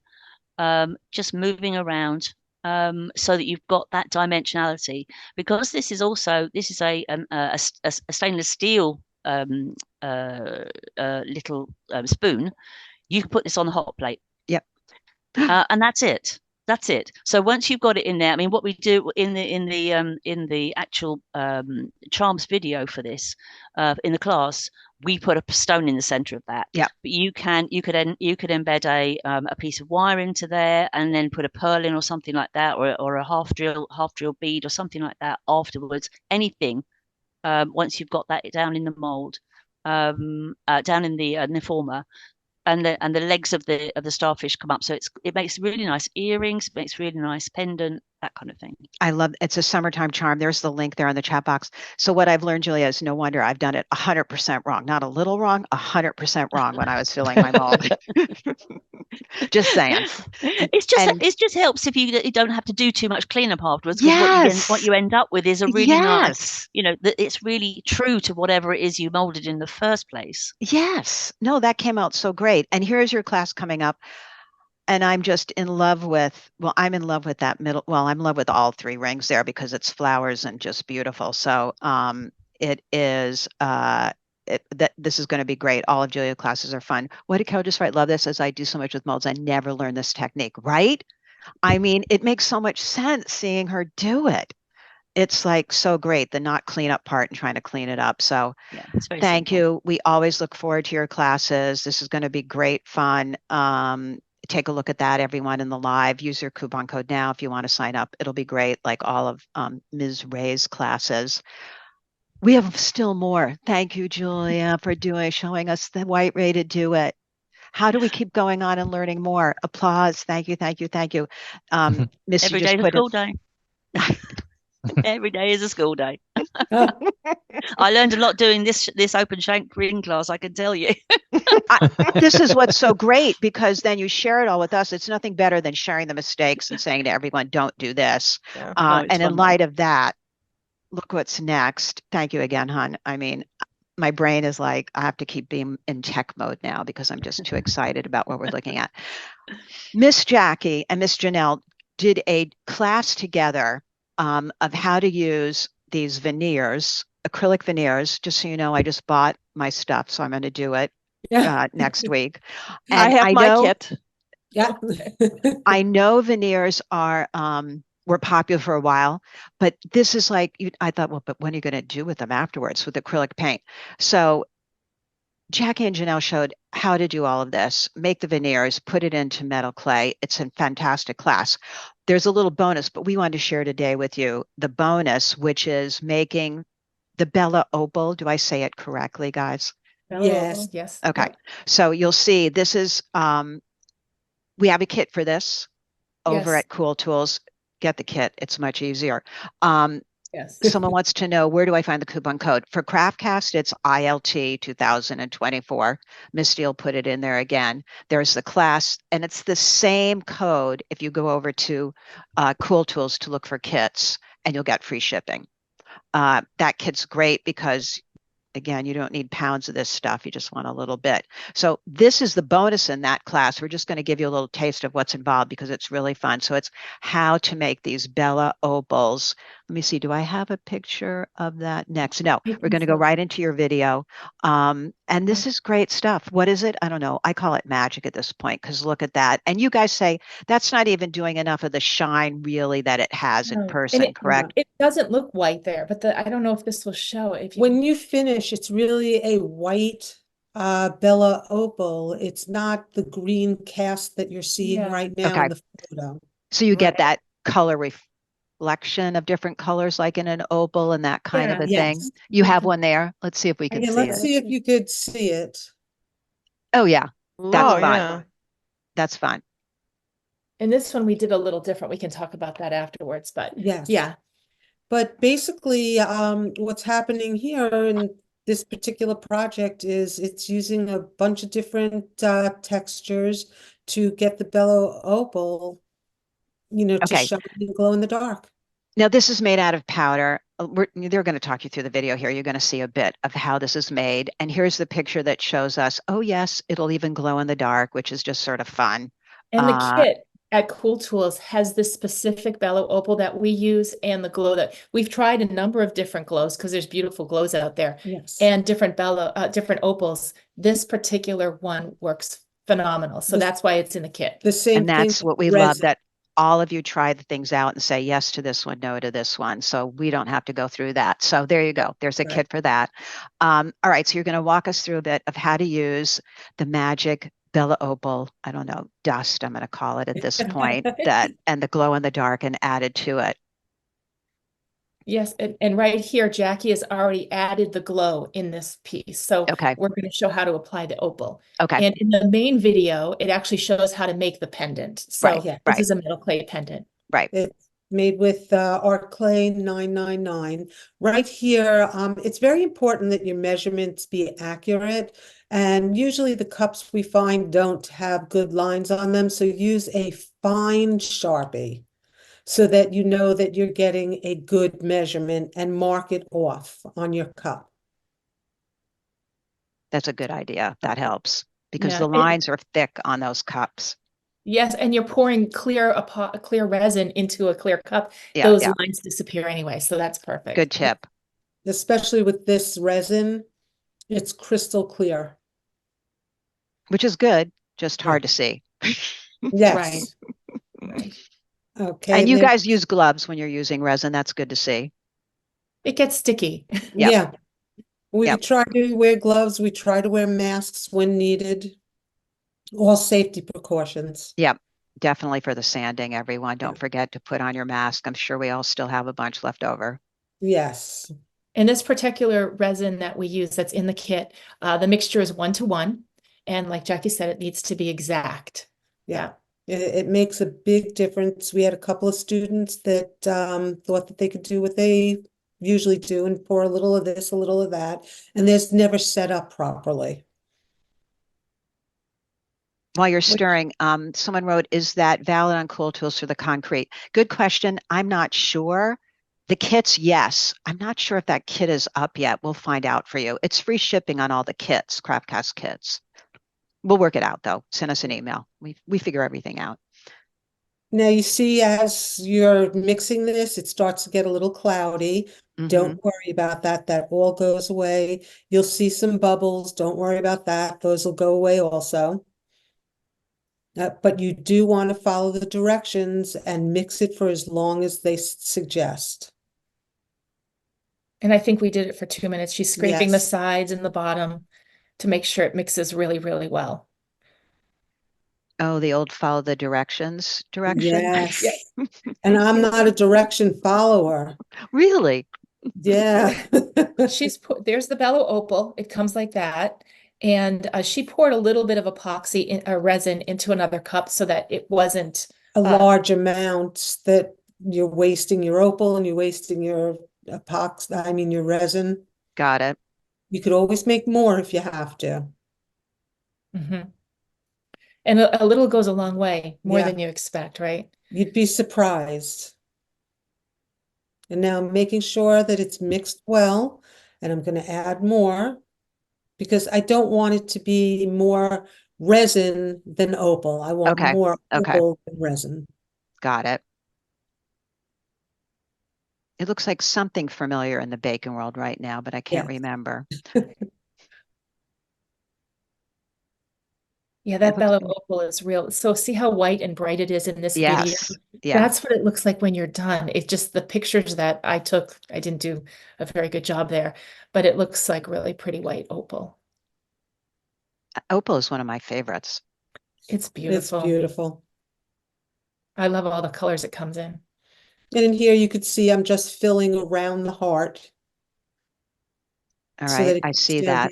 just moving around, so that you've got that dimensionality. Because this is a stainless steel little spoon, you can put this on the hot plate. Yep. And that's it. That's it. So once you've got it in there, I mean, what we do in the actual charms video for this in the class, we put a stone in the center of that. Yeah. But you could embed a piece of wire into there, and then put a pearl in or something like that, or a half drill bead or something like that afterwards. Anything. Once you've got that down in the mold, down in the former. and the legs of the starfish come up. So it makes really nice earrings, makes really nice pendant, that kind of thing. I love it's a summertime charm. There's the link there in the chat box. So what I've learned, Julia, is no wonder I've done it 100% wrong. Not a little wrong, 100% wrong when I was filling my mold. Just saying. It just helps if you don't have to do too much cleanup afterwards. Yes. What you end up with is a really nice, yes. It's really true to whatever it is you molded in the first place. Yes. No, that came out so great. And here's your class coming up. And I'm just in love with, I'm in love with that middle. Well, I'm in love with all three rings there because it's flowers and just beautiful. So it is this is going to be great. All of Julia's classes are fun. What did Carol just write? Love this. As I do so much with molds, I never learned this technique, right? I mean, it makes so much sense seeing her do it. It's like so great, the not clean up part and trying to clean it up. So yeah, it's very thank simple. you. We always look forward to your classes. This is going to be great fun. Take a look at that, everyone in the live. Use your coupon code now if you want to sign up. It'll be great, like all of Ms. Ray's classes. We have still more. Thank you, Julia, for showing us the white Ray to do it. How do we keep going on and learning more? Applause. Thank you, thank you, thank you. Missy Every just day is a school day. Every day is a school day. I learned a lot doing this open shank ring class, I can tell you. This is what's so great, because then you share it all with us. It's nothing better than sharing the mistakes and saying to everyone, don't do this. Yeah. And in light of that, look what's next. Thank you again, hon. I mean, my brain is like, I have to keep being in tech mode now because I'm just too excited about what we're looking at. Miss Jackie and Miss Janell did a class together of how to use these veneers, acrylic veneers. Just so you know, I just bought my stuff, so I'm going to do it next week. And I have my kit. Yeah. I know veneers were popular for a while, but this is like, I thought, well, but what are you going to do with them afterwards with acrylic paint? So Jackie and Janell showed how to do all of this, make the veneers, put it into metal clay. It's a fantastic class. There's a little bonus, but we wanted to share today with you the bonus, which is making the Bello Opal. Do I say it correctly, guys? Yes. Yes. Okay. Yep. So you'll see this is, we have a kit for this over at Cool Tools. Get the kit. It's much easier. Yes. Someone wants to know, where do I find the coupon code? For Craftcast, it's ILT 2024. Misty will put it in there again. There's the class, and it's the same code if you go over to Cool Tools to look for kits, and you'll get free shipping. That kit's great because, again, you don't need pounds of this stuff. You just want a little bit. So this is the bonus in that class. We're just going to give you a little taste of what's involved because it's really fun. So it's how to make these Bello Opals. Let me see. Do I have a picture of that next? No, we're going to go right into your video. And this is great stuff. What is it? I don't know. I call it magic at this point because look at that. And you guys say that's not even doing enough of the shine really that it has in person, correct? It doesn't look white there, but I don't know if this will show. When you finish, it's really a white Bello Opal. It's not the green cast that you're seeing right now in the photo. So you get that color reflection of different colors like in an opal and that kind of a thing. You have one there. Let's see if we can see let's it. see if you could see it. Oh yeah, that's fun. Yeah. That's fun. And this one we did a little different. We can talk about that afterwards, but Yes. yeah. But basically, what's happening here in this particular project is it's using a bunch of different textures to get the Bello Opal, to shine and glow in the dark. Now this is made out of powder. They're going to talk you through the video here. You're going to see a bit of how this is made. And here's the picture that shows us, oh yes, it'll even glow in the dark, which is just sort of fun. And the kit at Cool Tools has this specific Bello Opal that we use and the glow that we've tried a number of different glows because there's beautiful glows out there. Yes. And different different opals. This particular one works phenomenal. So that's why it's in the kit. The same and that's thing what we resin. love, that all of you try the things out and say yes to this one, no to this one. So we don't have to go through that. So there you go. There's a kit for that. All right. So you're going to walk us through a bit of how to use the magic Bello Opal, I don't know, dust, I'm going to call it at this point, and the glow in the dark and added to it. Yes, and right here, Jackie has already added the glow in this piece. So Okay. we're going to show how to apply the opal. Okay. And in the main video, it actually shows how to make the pendant. So Right. Yeah. this Right. is a metal clay pendant. Right. It's made with art clay 999. Right here, it's very important that your measurements be accurate. And usually the cups we find don't have good lines on them. So use a fine Sharpie so that you know that you're getting a good measurement and mark it off on your cup. That's a good idea. That helps because Yeah. the lines are thick on those cups. Yes, and you're pouring clear resin into a clear cup. Yeah. Those Yeah. lines disappear anyway, so that's perfect. Good tip. Especially with this resin, it's crystal clear. Which is good, just Yeah. hard to see. Yes. Right. Okay. And you then- guys use gloves when you're using resin. That's good to see. It gets sticky. Yep. Yeah. We Yep. try to wear gloves. We try to wear masks when needed. All safety precautions. Yep. Definitely for the sanding, everyone. Don't Yeah. forget to put on your mask. I'm sure we all still have a bunch left over. Yes. And this particular resin that we use that's in the kit, the mixture is 1-to-1. And like Jackie said, it needs to be exact. Yeah. It makes a big difference. We had a couple of students that thought that they could do what they usually do and pour a little of this, a little of that, and this never set up properly. While you're stirring, someone wrote, is that valid on Cool Tools for the concrete? Good question. I'm not sure. The kits, yes. I'm not sure if that kit is up yet. We'll find out for you. It's free shipping on all the kits, Craftcast kits. We'll work it out though. Send us an email. We figure everything out. Now you see, as you're mixing this, it starts to get a little cloudy. Don't worry about that. That all goes away. You'll see some bubbles. Don't worry about that. Those will go away also. But you do want to follow the directions and mix it for as long as they suggest. And I think we did it for 2 minutes. She's scraping the Yes. sides and the bottom to make sure it mixes really, really well. Oh, the old follow the directions direction? Yes. And I'm not a direction follower. Really? Yeah. She's put, there's the Bello Opal. It comes like that. And she poured a little bit of epoxy resin into another cup so that it wasn't A large amount that you're wasting your opal and you're wasting your epoxy, I mean your resin. Got it. You could always make more if you have to. Mhm. And a little goes a long way, more Yeah. than you expect, right? You'd be surprised. And now I'm making sure that it's mixed well, and I'm going to add more because I don't want it to be more resin than opal. I want Okay. more Okay. opal than resin. Got it. It looks like something familiar in the bacon world right now, but I can't Yes. remember. Yeah, It that looks- Bello Opal is real. So see how white and bright it is in this video? Yes. Yeah. That's what it looks like when you're done. It's just the pictures that I took, I didn't do a very good job there, but it looks like really pretty white opal. Opal is one of my favorites. It's It's beautiful. beautiful. I love all the colors it comes in. And in here you could see I'm just filling around the heart. All so right. that it I can see stand that.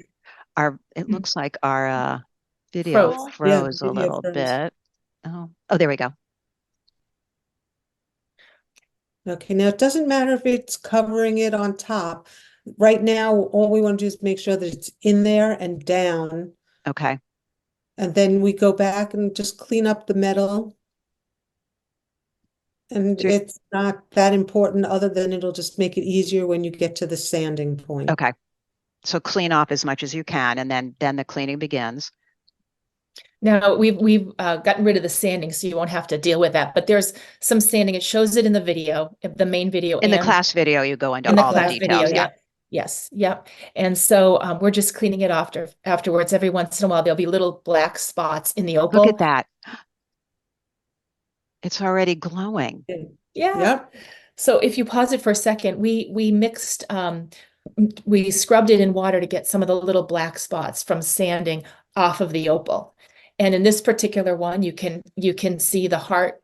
there. It looks like our video Froze. Yeah, froze a video little froze. bit. Oh, there we go. Okay, now it doesn't matter if it's covering it on top. Right now, all we want to do is make sure that it's in there and down. Okay. And then we go back and just clean up the metal. And So- it's not that important other than it'll just make it easier when you get to the sanding point. Okay. So clean off as much as you can, and then the cleaning begins. Now we've gotten rid of the sanding, so you won't have to deal with that. But there's some sanding. It shows it in the video, the main video, In the and class video, you go into in the all the class details. video. Yeah. Yes. Yep. And so we're just cleaning it afterwards. Every once in a while, there'll be little black spots in the opal. Look at that. It's already glowing. Yeah. Yep. So if you pause it for a second, we mixed, we scrubbed it in water to get some of the little black spots from sanding off of the opal. And in this particular one, you can see the heart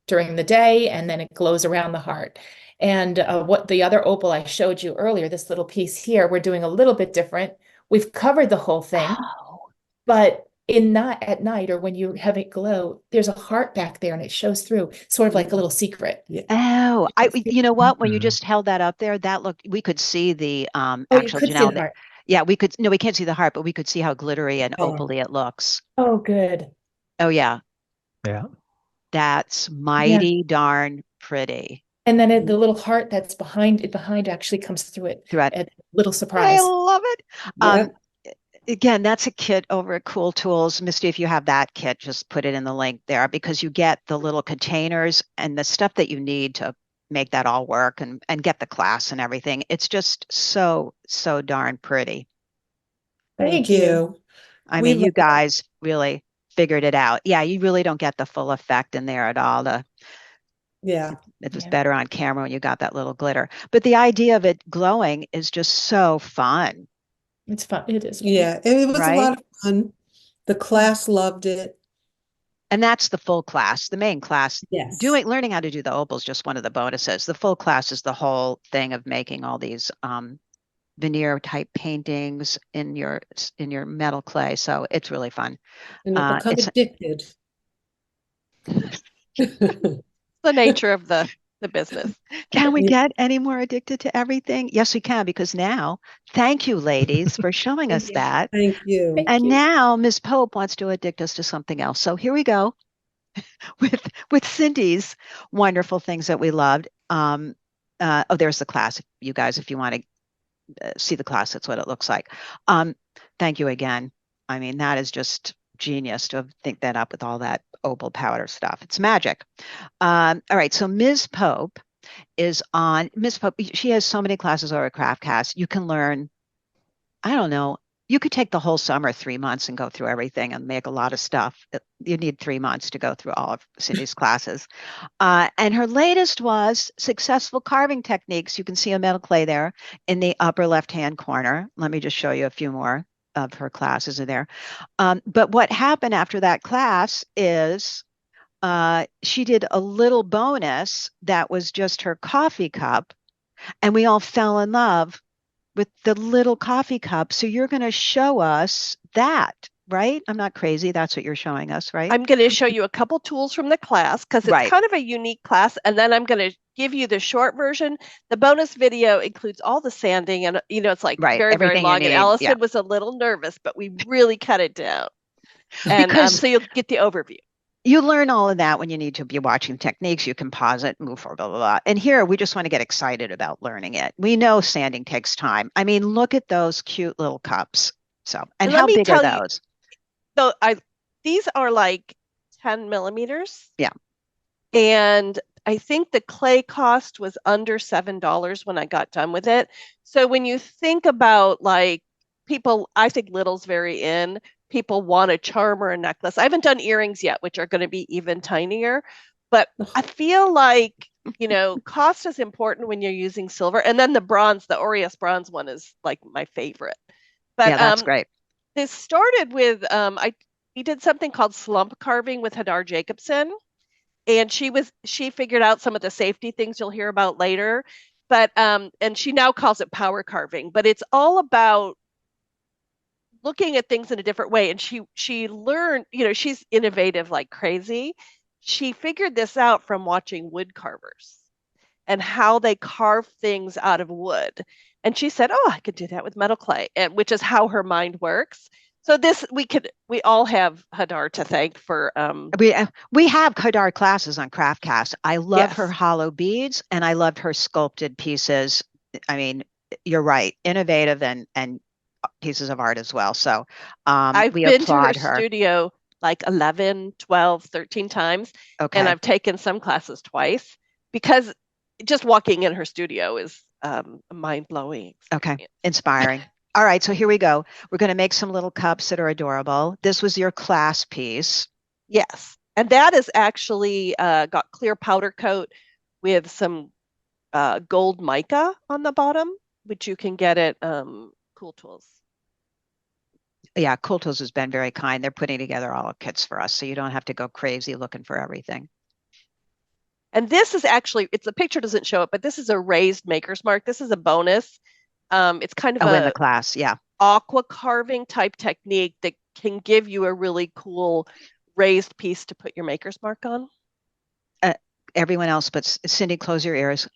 during the day, and then it glows around the heart. And what the other opal I showed you earlier, this little piece here, we're doing a little bit different. We've covered the whole thing, Oh, but at night or when you have it glow, there's a heart back there and it shows through, sort of like a little secret. Yeah. Oh, you know what? When you Mhm. just held that up there, that looked, we could see the Oh, you actual could see Janelle. the heart. Yeah, we could, no, we can't see the heart, but we could see how glittery and Oh, opaly it looks. Oh, good. Oh yeah, Yeah. that's Yeah. mighty darn pretty. And then the little heart that's behind actually comes through it. Throughout, A little I surprise. love it. yeah. Again, that's a kit over at Cool Tools. Misty, if you have that kit, just put it in the link there because you get the little containers and the stuff that you need to make that all work and get the class and everything. It's just so, so darn pretty. Thank you. I We mean, you love guys really figured it out. Yeah, you really don't get the full effect in there at all. Yeah. It was Yeah. better on camera when you got that little glitter. But the idea of it glowing is just so fun, It's fun. It is fun. Yeah. It was a right? lot of fun. The class loved it. And that's the full class, the main class. Yes. Learning how to do the opals just one of the bonuses. The full class is the whole thing of making all these veneer type paintings in your metal clay. So it's really fun. And you'll become It's addicted. The nature of the business. Can we Yeah. get any more addicted to everything? Yes, we can, because now, thank you, ladies, for showing us Thank you. that. Thank you. Thank And you. now Ms. Pope wants to addict us to something else. So here we go with Cindy's wonderful things that we loved. Oh, there's the class, you guys, if you want to see the class, that's what it looks like. Thank you again. I mean, that is just genius to think that up with all that opal powder stuff. It's magic. All right, so Ms. Pope is on. Ms. Pope, she has so many classes over at CraftCast. You can learn, I don't know, you could take the whole summer, 3 months, and go through everything and make a lot of stuff. You need 3 months to go through all of Cindy's classes. And her latest was successful carving techniques. You can see a metal clay there in the upper left-hand corner. Let me just show you a few more of her classes in there. But what happened after that class is she did a little bonus that was just her coffee cup, and we all fell in love with the little coffee cup. So you're going to show us that, right? I'm not crazy. That's what you're showing us, right? I'm going to show you a couple tools from the class because it's Right. kind of a unique class. And then I'm going to give you the short version. The bonus video includes all the sanding and, it's like Right. very, very Everything you long. And need. Allison Yeah. was a little nervous, but we really cut it down. And Because so you'll get the overview. you learn all of that when you need to be watching techniques. You can pause it, move forward, blah, blah, blah. And here we just want to get excited about learning it. We know sanding takes time. I mean, look at those cute little cups. So, and let how me big are tell you, those? So these are like 10 millimeters. Yeah. And I think the clay cost was under $7 when I got done with it. So when you think about like people, I think little's very in. People want a charm or a necklace. I haven't done earrings yet, which are going to be even tinier. But I feel like, cost is important when you're using silver. And then the bronze, the Aureus bronze one is like my favorite. But Yeah, that's great. this started with we did something called slump carving with Hadar Jacobson, and she figured out some of the safety things you'll hear about later. But and she now calls it power carving, but it's all about looking at things in a different way. And she learned, she's innovative like crazy. She figured this out from watching wood carvers and how they carve things out of wood. And she said, "Oh, I could do that with metal clay," which is how her mind works. So we all have Hadar to thank for. We have Kadar classes on CraftCast. I love her Yes. hollow beads, and I loved her sculpted pieces. I mean, you're right, innovative and pieces of art as well. So I've we been to her applaud her. studio like 11, 12, 13 times, Okay. and I've taken some classes twice because just walking in her studio is a mind-blowing Okay. experience. Inspiring. All right, so here we go. We're going to make some little cups that are adorable. This was your class piece. Yes. And that is actually got clear powder coat with some gold mica on the bottom, which you can get at Cool Tools. Yeah, Cool Tools has been very kind. They're putting together all the kits for us, so you don't have to go crazy looking for everything. And this is actually, the picture doesn't show it, but this is a raised maker's mark. This is a bonus. It's kind of in the class, yeah. Aqua carving type technique that can give you a really cool raised piece to put your maker's mark on. Everyone else, but Cindy, close your ears.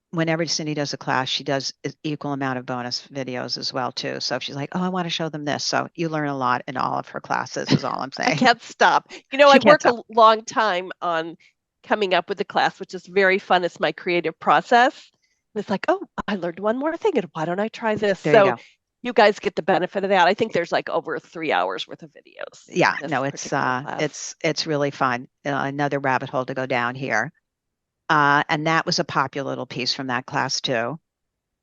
Whenever Cindy does a class, she does an equal amount of bonus videos as well too. So if she's like, oh, I want to show them this. So you learn a lot in all of her classes is all I'm saying. I can't stop. I work a long time on coming up with the class, which is very fun. It's my creative process. And it's like, oh, I learned one more thing. And why don't I try this? There you guys get the benefit of that. I think there's like over 3 hours worth of videos. Yeah, no, it's really fun. Another rabbit hole to go down here. And that was a popular little piece from that class too.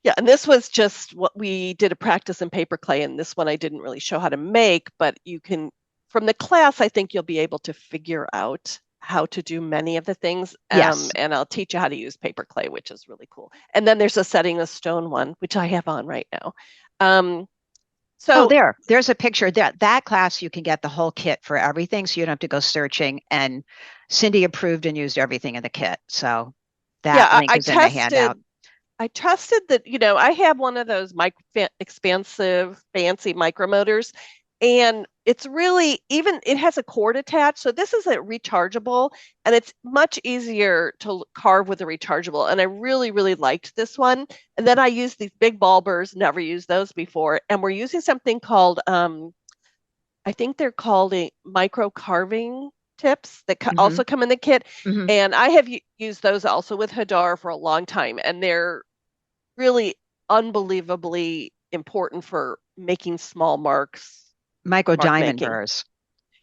Yeah, and this was just what we did a practice in paper clay, and this one I didn't really show how to make, but you can, from the class, I think you'll be able to figure out how to do many of the things. Yes. And I'll teach you how to use paper clay, which is really cool. And then there's a setting the stone one, which I have on right now. So there's a picture. That class, you can get the whole kit for everything, so you don't have to go searching. And Cindy approved and used everything in the kit. So that link is in the handout. I tested that, I have one of those expansive, fancy micromotors, and it's really, it has a cord attached. So this is a rechargeable, and it's much easier to carve with a rechargeable. And I really, really liked this one. And then I used these big ball burrs, never used those before. And we're using something called, I think they're called micro carving tips that also come in the kit. Mm-hmm. And I have used those also with Hadar for a long time. And they're really unbelievably important for making small marks. Micro diamond burrs.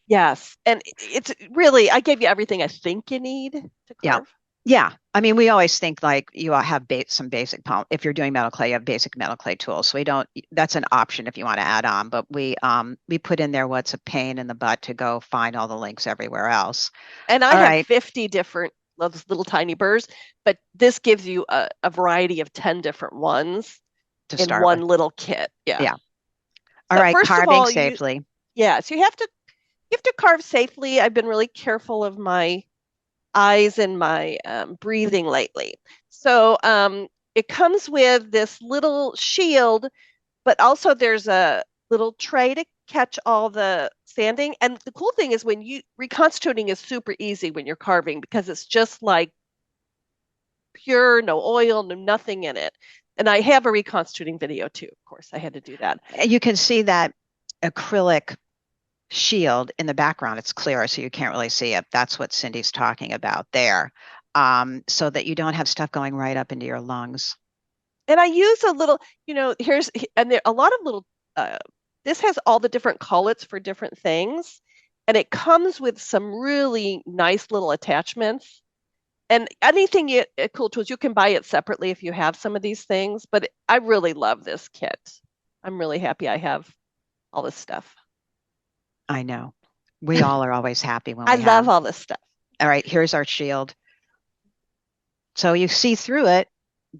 Yes. And it's really, I gave you everything I think you need to carve. Yeah. I mean, we always think like you have some basic, if you're doing metal clay, you have basic metal clay tools. So that's an option if you want to add on, but we put in there what's a pain in the butt to go find all the links everywhere else. And I have 50 different those little tiny burrs, but this gives you a variety of 10 different ones in one little kit. Yeah. All right, carving safely. So you have to carve safely. I've been really careful of my eyes and my breathing lately. So it comes with this little shield, but also there's a little tray to catch all the sanding. And the cool thing is reconstituting is super easy when you're carving, because it's just like pure, no oil, no nothing in it. And I have a reconstituting video too. Of course, I had to do that. You can see that acrylic shield in the background. It's clear, so you can't really see it. That's what Cindy's talking about there, so that you don't have stuff going right up into your lungs. And I use a little, and there are a lot of little, this has all the different collets for different things. And it comes with some really nice little attachments. And anything cool tools, you can buy it separately if you have some of these things. But I really love this kit. I'm really happy I have all this stuff. I know. We all are always happy when I love all this stuff. All right, here's our shield. So you see through it,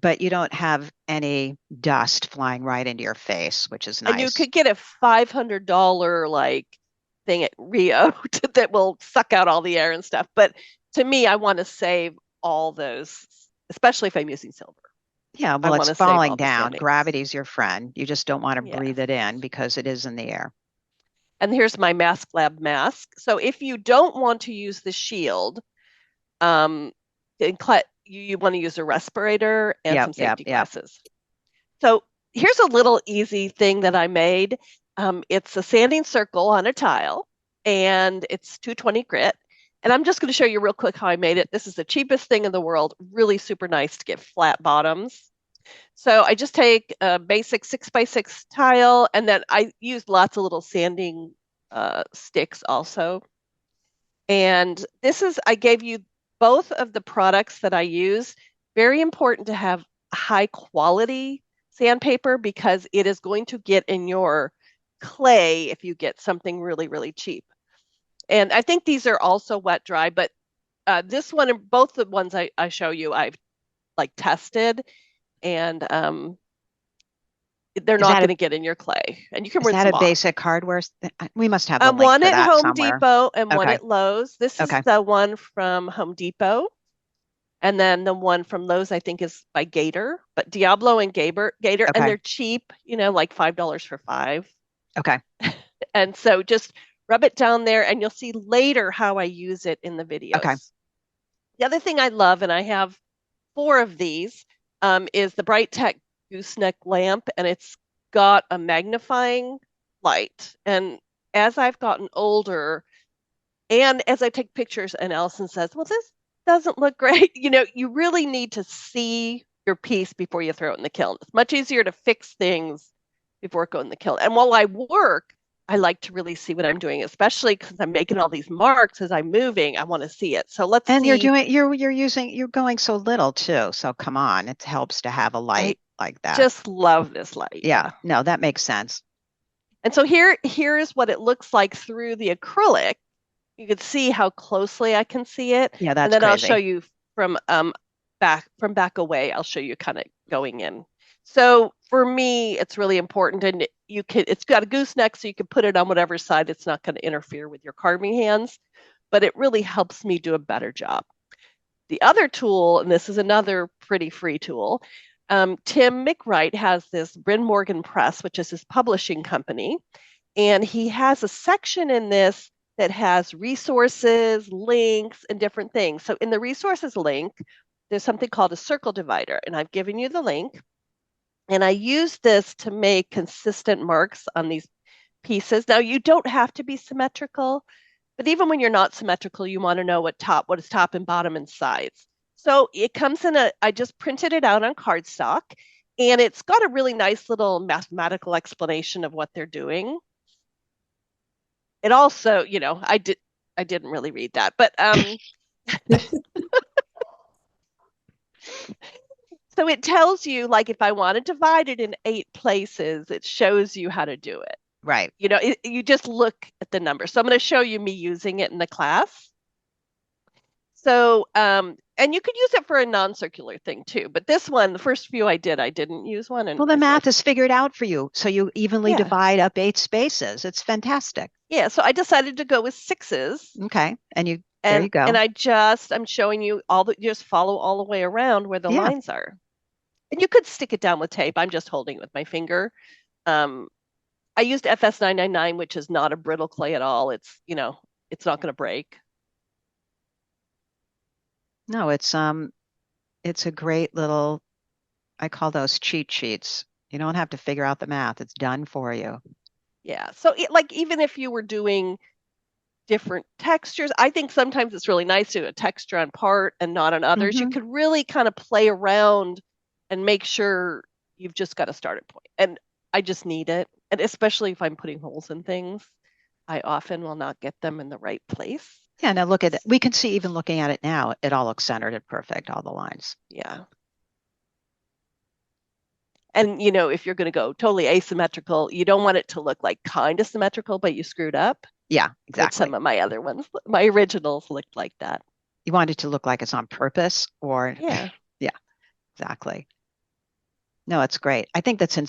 but you don't have any dust flying right into your face, which is nice. And you could get a $500 thing at Rio that will suck out all the air and stuff. But to me, I want to save all those, especially if I'm using silver. Yeah, well, it's falling down. Gravity's your friend. You just don't want to breathe it in because it is in the air. And here's my Mask Lab mask. So if you don't want to use the shield, you want to use a respirator and some safety glasses. So here's a little easy thing that I made. It's a sanding circle on a tile, and it's 220 grit. And I'm just going to show you real quick how I made it. This is the cheapest thing in the world. Really super nice to get flat bottoms. So I just take a basic 6x6 tile, and then I used lots of little sanding sticks also. And I gave you both of the products that I use. Very important to have high quality sandpaper, because it is going to get in your clay if you get something really, really cheap. And I think these are also wet dry, but this one and both the ones I show you, I've tested, and they're not going to get in your clay. And you can rinse them off. Is that a basic hardware? We must have a link one for at that Home somewhere. Depot and one at Lowe's. This is the one from Home Depot. And then the one from Lowe's, I think, is by Gator, but Diablo and Gator, and Okay. they're cheap, like $5 for 5. Okay. And so just rub it down there, and you'll see later how I use it in the videos. Okay. The other thing I love, and I have 4 of these, is the Bright Tech gooseneck lamp, and it's got a magnifying light. And as I've gotten older, and as I take pictures, and Allison says, well, this doesn't look great. You really need to see your piece before you throw it in the kiln. It's much easier to fix things before it goes in the kiln. And while I work, I like to really see what I'm doing, especially because I'm making all these marks as I'm moving. I want to see it. So let's And see. you're going so little too. So come on, it helps to have a light like that. Just love this light. Yeah. No, that makes sense. And so here is what it looks like through the acrylic. You can see how closely I can see it. Yeah, that's and then crazy. I'll show you from back away. I'll show you kind of going in. So for me, it's really important, and it's got a gooseneck, so you can put it on whatever side. It's not going to interfere with your carving hands, but it really helps me do a better job. The other tool, and this is another pretty free tool, Tim McWright has this Bryn Morgan Press, which is his publishing company, and he has a section in this that has resources, links, and different things. So in the resources link, there's something called a circle divider, and I've given you the link. And I use this to make consistent marks on these pieces. Now, you don't have to be symmetrical, but even when you're not symmetrical, you want to know what is top and bottom and sides. So it comes in I just printed it out on cardstock, and it's got a really nice little mathematical explanation of what they're doing. It also, I didn't really read that, but so it tells you, like, if I want to divide it in 8 places, it shows you how to do it. Right. You just look at the number. So I'm going to show you me using it in the class. So, and you could use it for a non-circular thing too. But this one, the first few I didn't use one. Well, the math is figured out for you. So you evenly divide up 8 spaces. It's fantastic. Yeah. So I decided to go with 6s. Okay. And there you go. And I'm showing you just follow all the way around where the lines are. And you could stick it down with tape. I'm just holding it with my finger. I used FS 999, which is not a brittle clay at all. It's, it's not going to break. No, it's a great little, I call those cheat sheets. You don't have to figure out the math. It's done for you. Yeah. So even if you were doing different textures, I think sometimes it's really nice to do a texture on part and not on others. You could really kind of play around and make sure you've just got a starting point. And I just need it. And especially if I'm putting holes in things, I often will not get them in the right place. Yeah, now look at it. We can see, even looking at it now, it all looks centered and perfect, all the lines. Yeah. And, if you're going to go totally asymmetrical, you don't want it to look like kind of symmetrical, but you screwed up. Yeah, exactly. Some of my other ones, my originals looked like that. You want it to look like it's on purpose, or yeah, exactly. No, it's great. I think that's in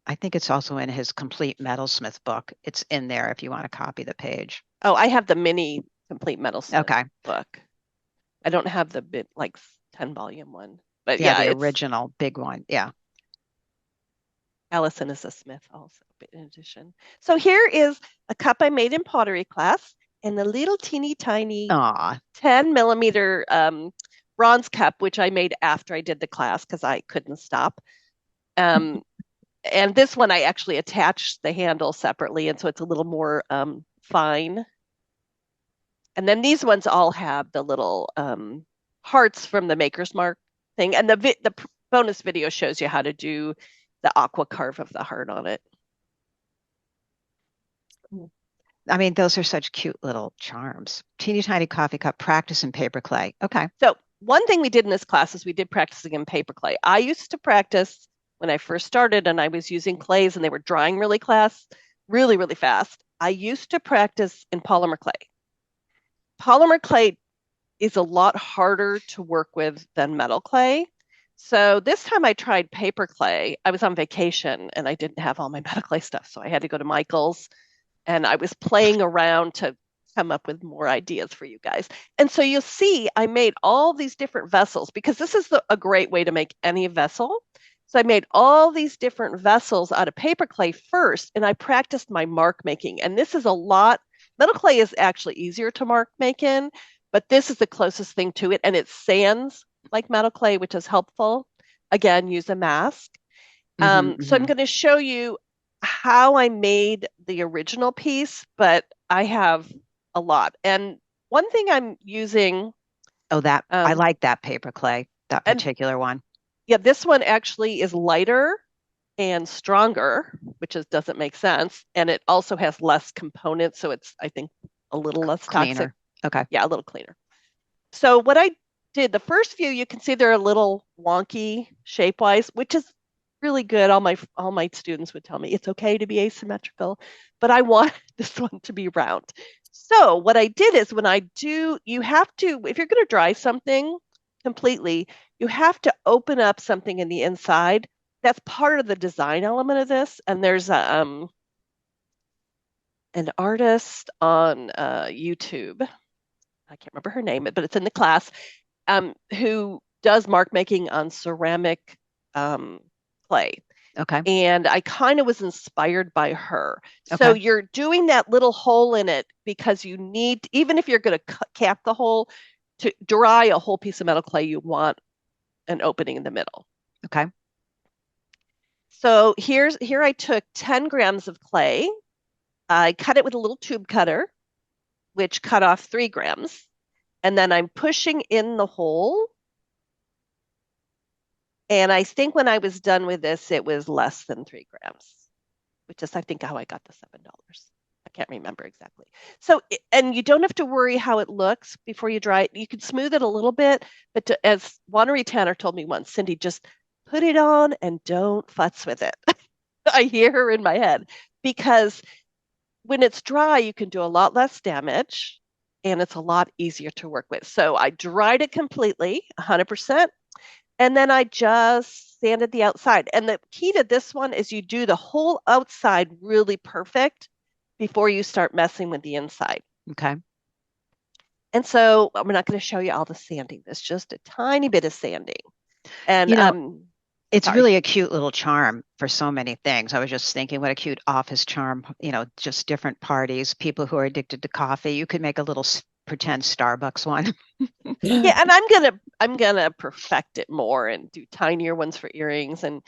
I think it's also in his complete metalsmith book. It's in there if you want to copy the page. Oh, I have the mini complete metalsmith book. I don't have the 10-volume one, but the original big one. Yeah. Allison is a smith also, in addition. So here is a cup I made in pottery class, and a little teeny tiny 10 millimeter bronze cup, which I made after I did the class because I couldn't stop. And this one I actually attached the handle separately, and so it's a little more fine. And then these ones all have the little hearts from the Maker's Mark thing, and the bonus video shows you how to do the aqua carve of the heart on it. I mean, those are such cute little charms. Teeny tiny coffee cup, practice in paper clay. Okay. So one thing we did in this class is we did practicing in paper clay. I used to practice when I first started, and I was using clays and they were drying really fast. I used to practice in polymer clay. Polymer clay is a lot harder to work with than metal clay. So this time I tried paper clay. I was on vacation and I didn't have all my metal clay stuff. So I had to go to Michael's, and I was playing around to come up with more ideas for you guys. And so you'll see I made all these different vessels because this is a great way to make any vessel. So I made all these different vessels out of paper clay first, and I practiced my mark making. And this is a lot. Metal clay is actually easier to mark make in, but this is the closest thing to it. And it sands like metal clay, which is helpful. Again, use a mask. So I'm going to show you how I made the original piece, but I have a lot. And one thing I'm using. Oh, I like that paper clay, that particular one. Yeah, this one actually is lighter and stronger, which doesn't make sense. And it also has less components. So it's, I think, a little less cleaner. Toxic. Okay. Yeah, a little cleaner. So what I did, the first few, you can see they're a little wonky shape-wise, which is really good. All my students would tell me it's okay to be asymmetrical, but I want this one to be round. So what I did is you have to, if you're going to dry something completely, you have to open up something in the inside. That's part of the design element of this. And there's an artist on YouTube. I can't remember her name, but it's in the class, who does mark making on ceramic clay. Okay. And I kind of was inspired by her. Okay. So you're doing that little hole in it because you need, even if you're going to cap the hole, to dry a whole piece of metal clay, you want an opening in the middle. Okay. So here I took 10 grams of clay. I cut it with a little tube cutter, which cut off 3 grams. And then I'm pushing in the hole. And I think when I was done with this, it was less than 3 grams, which is, I think, how I got the $7. I can't remember exactly. So, and you don't have to worry how it looks before you dry it. You can smooth it a little bit, but as Wannery Tanner told me once, Cindy, just put it on and don't futz with it. I hear her in my head, because when it's dry, you can do a lot less damage and it's a lot easier to work with. So I dried it completely, 100%. And then I just sanded the outside. And the key to this one is you do the whole outside really perfect before you start messing with the inside. Okay. And so I'm not going to show you all the sanding. There's just a tiny bit of sanding. And it's really a cute little charm for so many things. I was just thinking, what a cute office charm, just different parties, people who are addicted to coffee. You could make a little pretend Starbucks one. Yeah, and I'm gonna perfect it more and do tinier ones for earrings. And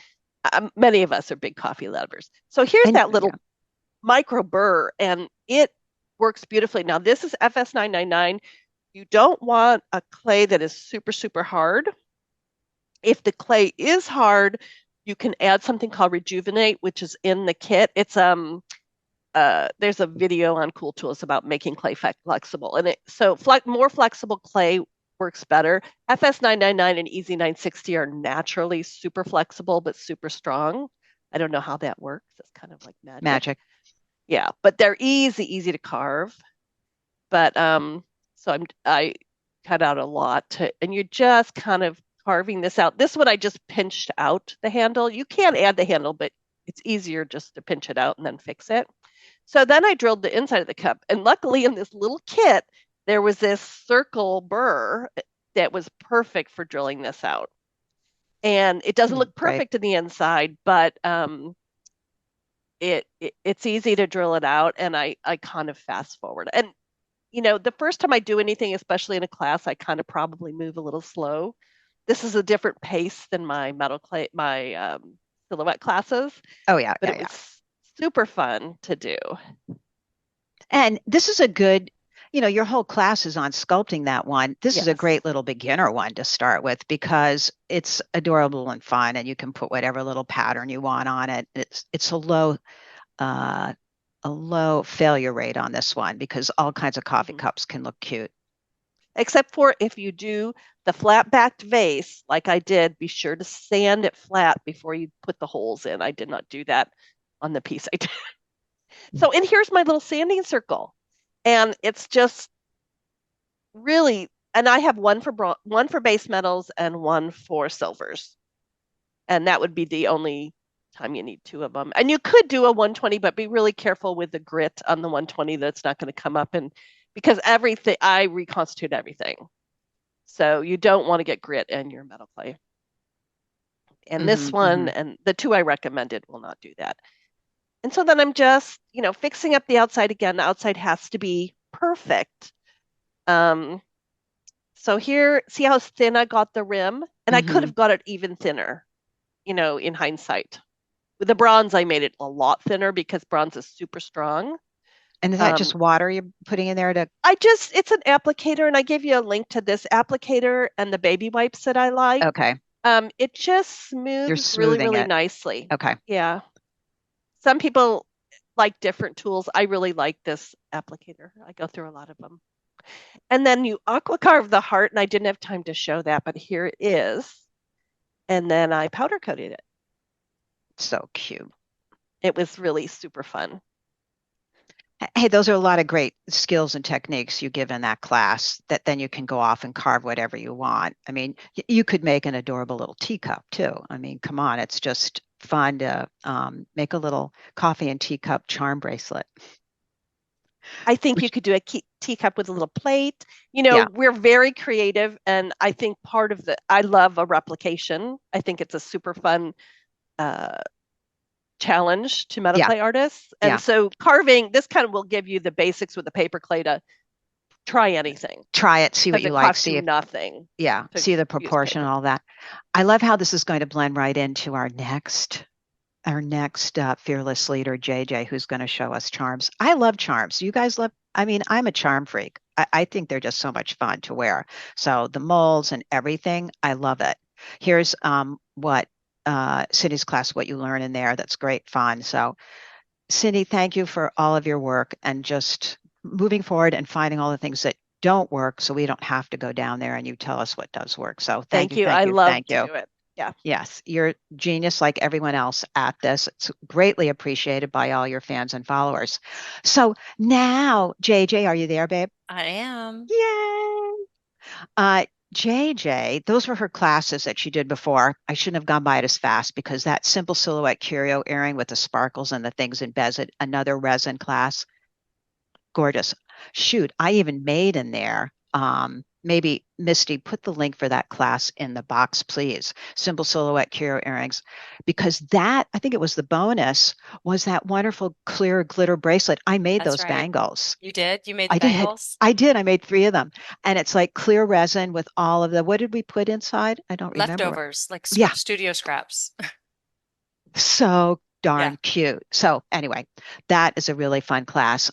many of us are big coffee lovers. So here's that little micro burr, and it works beautifully. Now this is FS 999. You don't want a clay that is super, super hard. If the clay is hard, you can add something called Rejuvenate, which is in the kit. It's there's a video on Cool Tools about making clay flexible, and more flexible clay works better. FS 999 and Easy 960 are naturally super flexible but super strong. I don't know how that works. It's kind of like magic. Yeah, but they're easy to carve. But so I cut out a lot and you're just kind of carving this out. This one I just pinched out the handle. You can add the handle, but it's easier just to pinch it out and then fix it. So then I drilled the inside of the cup, and luckily in this little kit there was this circle burr that was perfect for drilling this out. And it doesn't look perfect in the inside, but it's easy to drill it out, and I kind of fast forward. And the first time I do anything, especially in a class, I kind of probably move a little slow. This is a different pace than my metal clay, my silhouette classes. Oh yeah, but it was super fun to do. And this is a good, your whole class is on sculpting that one. This is a great little beginner one to start with because it's adorable and fun, and you can put whatever little pattern you want on it. It's a low failure rate on this one because all kinds of coffee cups can look cute. Except for if you do the flat backed vase, like I did, be sure to sand it flat before you put the holes in. I did not do that on the piece I did. So, and here's my little sanding circle. And it's just really, and I have one for base metals and one for silvers. And that would be the only time you need 2 of them. And you could do a 120, but be really careful with the grit on the 120 that's not going to come up and because everything, I reconstitute everything. So you don't want to get grit in your metal clay. And this one and the two I recommended will not do that. And so then I'm just, fixing up the outside again. The outside has to be perfect. So here, see how thin I got the rim? And I could have got it even thinner, in hindsight. With the bronze, I made it a lot thinner because bronze is super strong. And is that just water you're putting in there to? It's an applicator, and I gave you a link to this applicator and the baby wipes that I like. Okay. It just smooths really, really nicely. Okay. Yeah. Some people like different tools. I really like this applicator. I go through a lot of them. And then you aqua carve the heart, and I didn't have time to show that, but here it is. And then I powder coated it. So cute. It was really super fun. Hey, those are a lot of great skills and techniques you give in that class that then you can go off and carve whatever you want. I mean, you could make an adorable little teacup too. I mean, come on, it's just fun to make a little coffee and teacup charm bracelet. I think you could do a teacup with a little plate. We're very creative, and I think I love a replication. I think it's a super fun challenge to metal clay artists. And so carving, this kind of will give you the basics with the paper clay to try anything. Try it, see what you like. See nothing. Yeah, see the proportion and all that. I love how this is going to blend right into our next fearless leader, JJ, who's going to show us charms. I love charms. You guys love, I'm a charm freak. I think they're just so much fun to wear. So the molds and everything, I love it. Here's what Cindy's class, what you learn in there. That's great fun. So Cindy, thank you for all of your work and just moving forward and finding all the things that don't work so we don't have to go down there and you tell us what does work. So thank you. I love to do it. Yeah. Yes, you're genius like everyone else at this. It's greatly appreciated by all your fans and followers. So now, JJ, are you there, babe? I am. Yay! JJ, those were her classes that she did before. I shouldn't have gone by it as fast because that simple silhouette curio earring with the sparkles and the things embedded, another resin class. Gorgeous. Shoot, I even made in there. Maybe Misty, put the link for that class in the box, please. Simple silhouette curio earrings, because that, I think it was the bonus, was that wonderful clear glitter bracelet. I made those bangles. You did? You made the bangles? I did. I made 3 of them. And it's like clear resin with all of the, what did we put inside? I don't remember. Leftovers, like studio scraps. So darn cute. So anyway, that is a really fun class.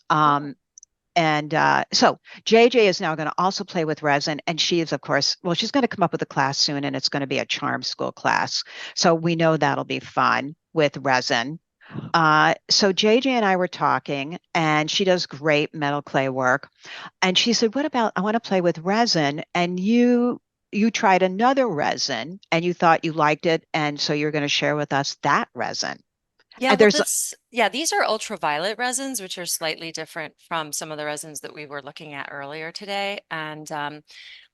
And so JJ is now going to also play with resin, and she is, of course, she's going to come up with a class soon, and it's going to be a charm school class. So we know that'll be fun with resin. So JJ and I were talking, and she does great metal clay work. And she said, what about, I want to play with resin. And you tried another resin, and you thought you liked it. And so you're going to share with us that resin. Yeah, these are ultraviolet resins, which are slightly different from some of the resins that we were looking at earlier today. And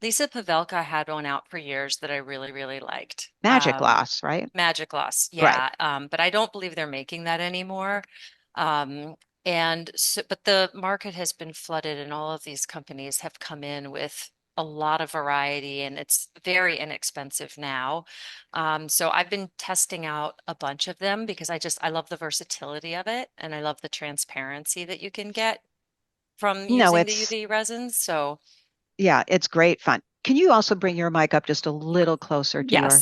Lisa Pavelka had one out for years that I really, really liked. Magic Gloss, right? Magic Gloss, yeah. Right. But I don't believe they're making that anymore. But the market has been flooded, and all of these companies have come in with a lot of variety, and it's very inexpensive now. So I've been testing out a bunch of them because I love the versatility of it, and I love the transparency that you can get from using the UV resins. So yeah, it's great fun. Can you also bring your mic up just a little closer to better?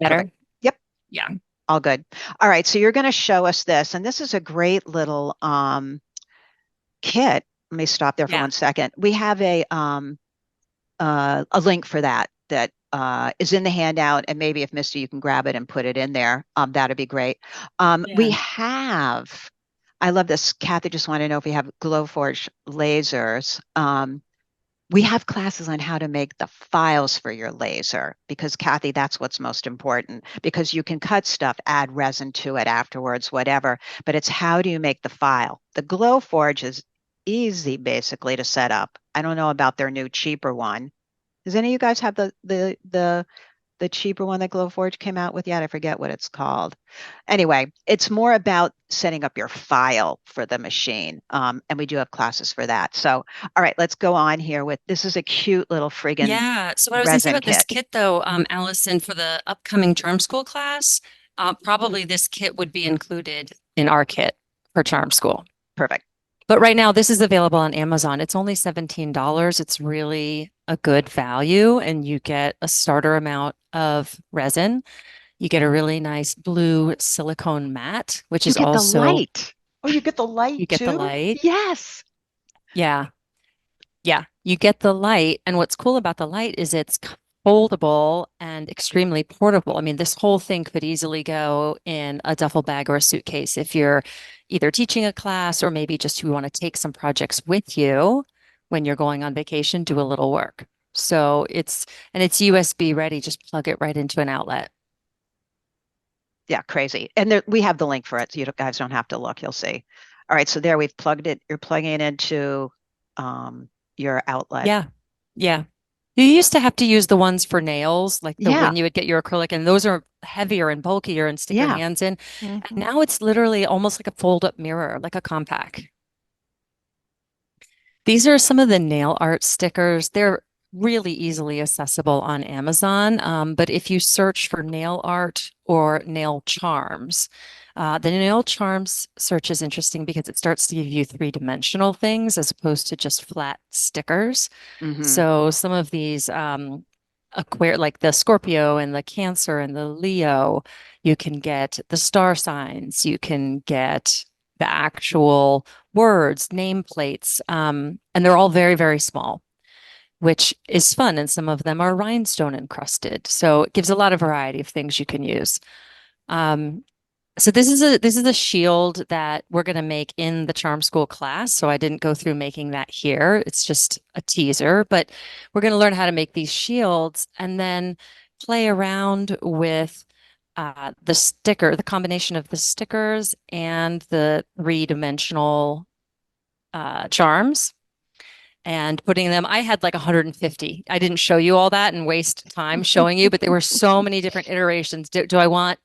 Perfect. Yep. Yeah. All good. All right. So you're going to show us this, and this is a great little kit. Let me stop there for 1 second. We have a link for that is in the handout, and maybe if Misty, you can grab it and put it in there. That'd be great. We have, I love this. Kathy just wanted to know if we have Glowforge lasers. We have classes on how to make the files for your laser, because Kathy, that's what's most important, because you can cut stuff, add resin to it afterwards, whatever, but it's how do you make the file? The Glowforge is easy basically to set up. I don't know about their new cheaper one. Does any of you guys have the the cheaper one that Glowforge came out with yet. I forget what it's called. Anyway, it's more about setting up your file for the machine. And we do have classes for that. So, all right, let's go on here with, this is a cute little friggin' Yeah. So what I was going to say resin about this kit. kit though, Allison, for the upcoming charm school class, probably this kit would be included in our kit for charm school. Perfect. But right now, this is available on Amazon. It's only $17. It's really a good value, and you get a starter amount of resin. You get a really nice blue silicone mat, which You is get the also, light. Oh, you get the light you get the too? light. Yes. Yeah. Yeah. You get the light. And what's cool about the light is it's foldable and extremely portable. I mean, this whole thing could easily go in a duffel bag or a suitcase if you're either teaching a class or maybe just you want to take some projects with you when you're going on vacation, do a little work. So it's USB ready, just plug it right into an outlet. Yeah, crazy. And there, we have the link for it, so you guys don't have to look. You'll see. All right, so there we've plugged it. You're plugging it into your outlet. Yeah. Yeah. You used to have to use the ones for nails, like when you would get your acrylic, and those are heavier and bulkier and stick your hands in. And now it's literally almost like a fold-up mirror, like a compact. These are some of the nail art stickers. They're really easily accessible on Amazon. But if you search for nail art or nail charms, the nail charms search is interesting because it starts to give you three-dimensional things as opposed to just flat stickers. So some of these like the Scorpio and the Cancer and the Leo, you can get the star signs, you can get the actual words, nameplates, and they're all very, very small, which is fun. And some of them are rhinestone encrusted. So it gives a lot of variety of things you can use. So this is a shield that we're going to make in the charm school class. So I didn't go through making that here. It's just a teaser, but we're going to learn how to make these shields and then play around with the combination of the stickers and the three-dimensional charms and putting them. I had like 150. I didn't show you all that and waste time showing you, but there were so many different iterations. Do I want,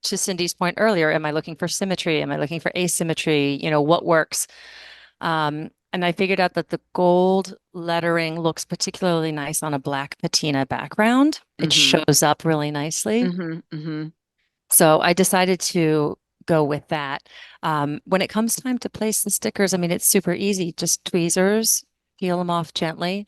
to Cindy's point earlier, am I looking for symmetry? Am I looking for asymmetry? What works? And I figured out that the gold lettering looks particularly nice on a black patina background. It shows up really nicely. So I decided to go with that. When it comes time to place the stickers, I mean, it's super easy. Just tweezers, peel them off gently,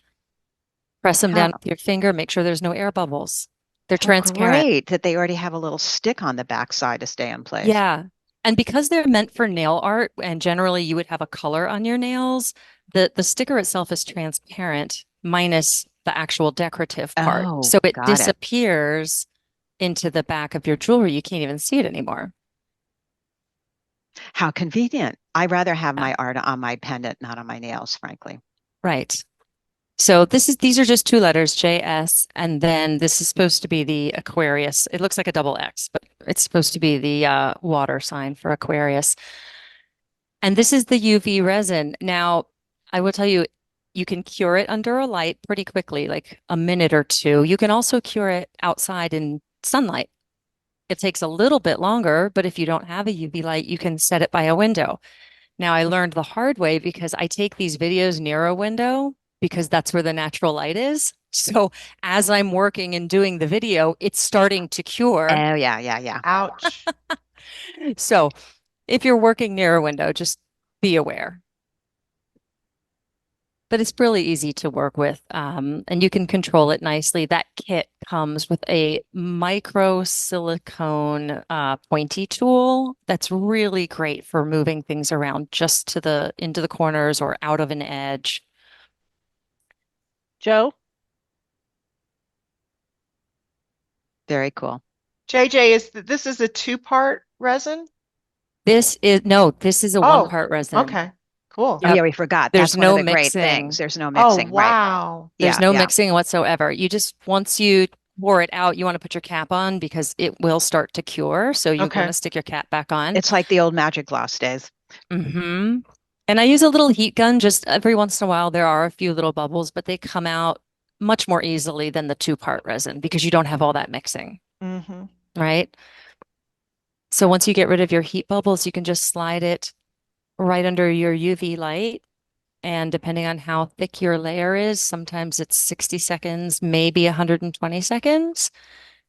press them down with your finger, make sure there's no air bubbles. They're transparent. Great that they already have a little stick on the backside to stay in place. Yeah. And because they're meant for nail art, and generally you would have a color on your nails, the sticker itself is transparent minus the actual decorative part. Oh, so it got disappears into the back of your jewelry. You can't even see it anymore. How convenient. I'd rather have my art on my pendant, not on my nails, frankly. Right. So these are just two letters, JS, and then this is supposed to be the Aquarius. It looks like a double X, but it's supposed to be the water sign for Aquarius. And this is the UV resin. Now, I will tell you, you can cure it under a light pretty quickly, like a minute or two. You can also cure it outside in sunlight. It takes a little bit longer, but if you don't have a UV light, you can set it by a window. Now, I learned the hard way because I take these videos near a window because that's where the natural light is. So as I'm working and doing the video, it's starting to cure. Oh, yeah. Ouch. So if you're working near a window, just be aware. But it's really easy to work with, and you can control it nicely. That kit comes with a micro silicone pointy tool that's really great for moving things around just into the corners or out of an edge. Joe? Very cool. JJ, this is a two-part resin? This is a one-part resin. Okay, cool. Oh, yeah, we forgot. There's That's one of no the great mixing. things. There's no mixing. Oh, wow. Right. There's no mixing whatsoever. You just, once you pour it out, you want to put your cap on because it will start to cure. So you want to stick your cap back on. It's like the old magic gloss days. And I use a little heat gun just every once in a while. There are a few little bubbles, but they come out much more easily than the 2-part resin because you don't have all that mixing, right? So once you get rid of your heat bubbles, you can just slide it right under your UV light. And depending on how thick your layer is, sometimes it's 60 seconds, maybe 120 seconds.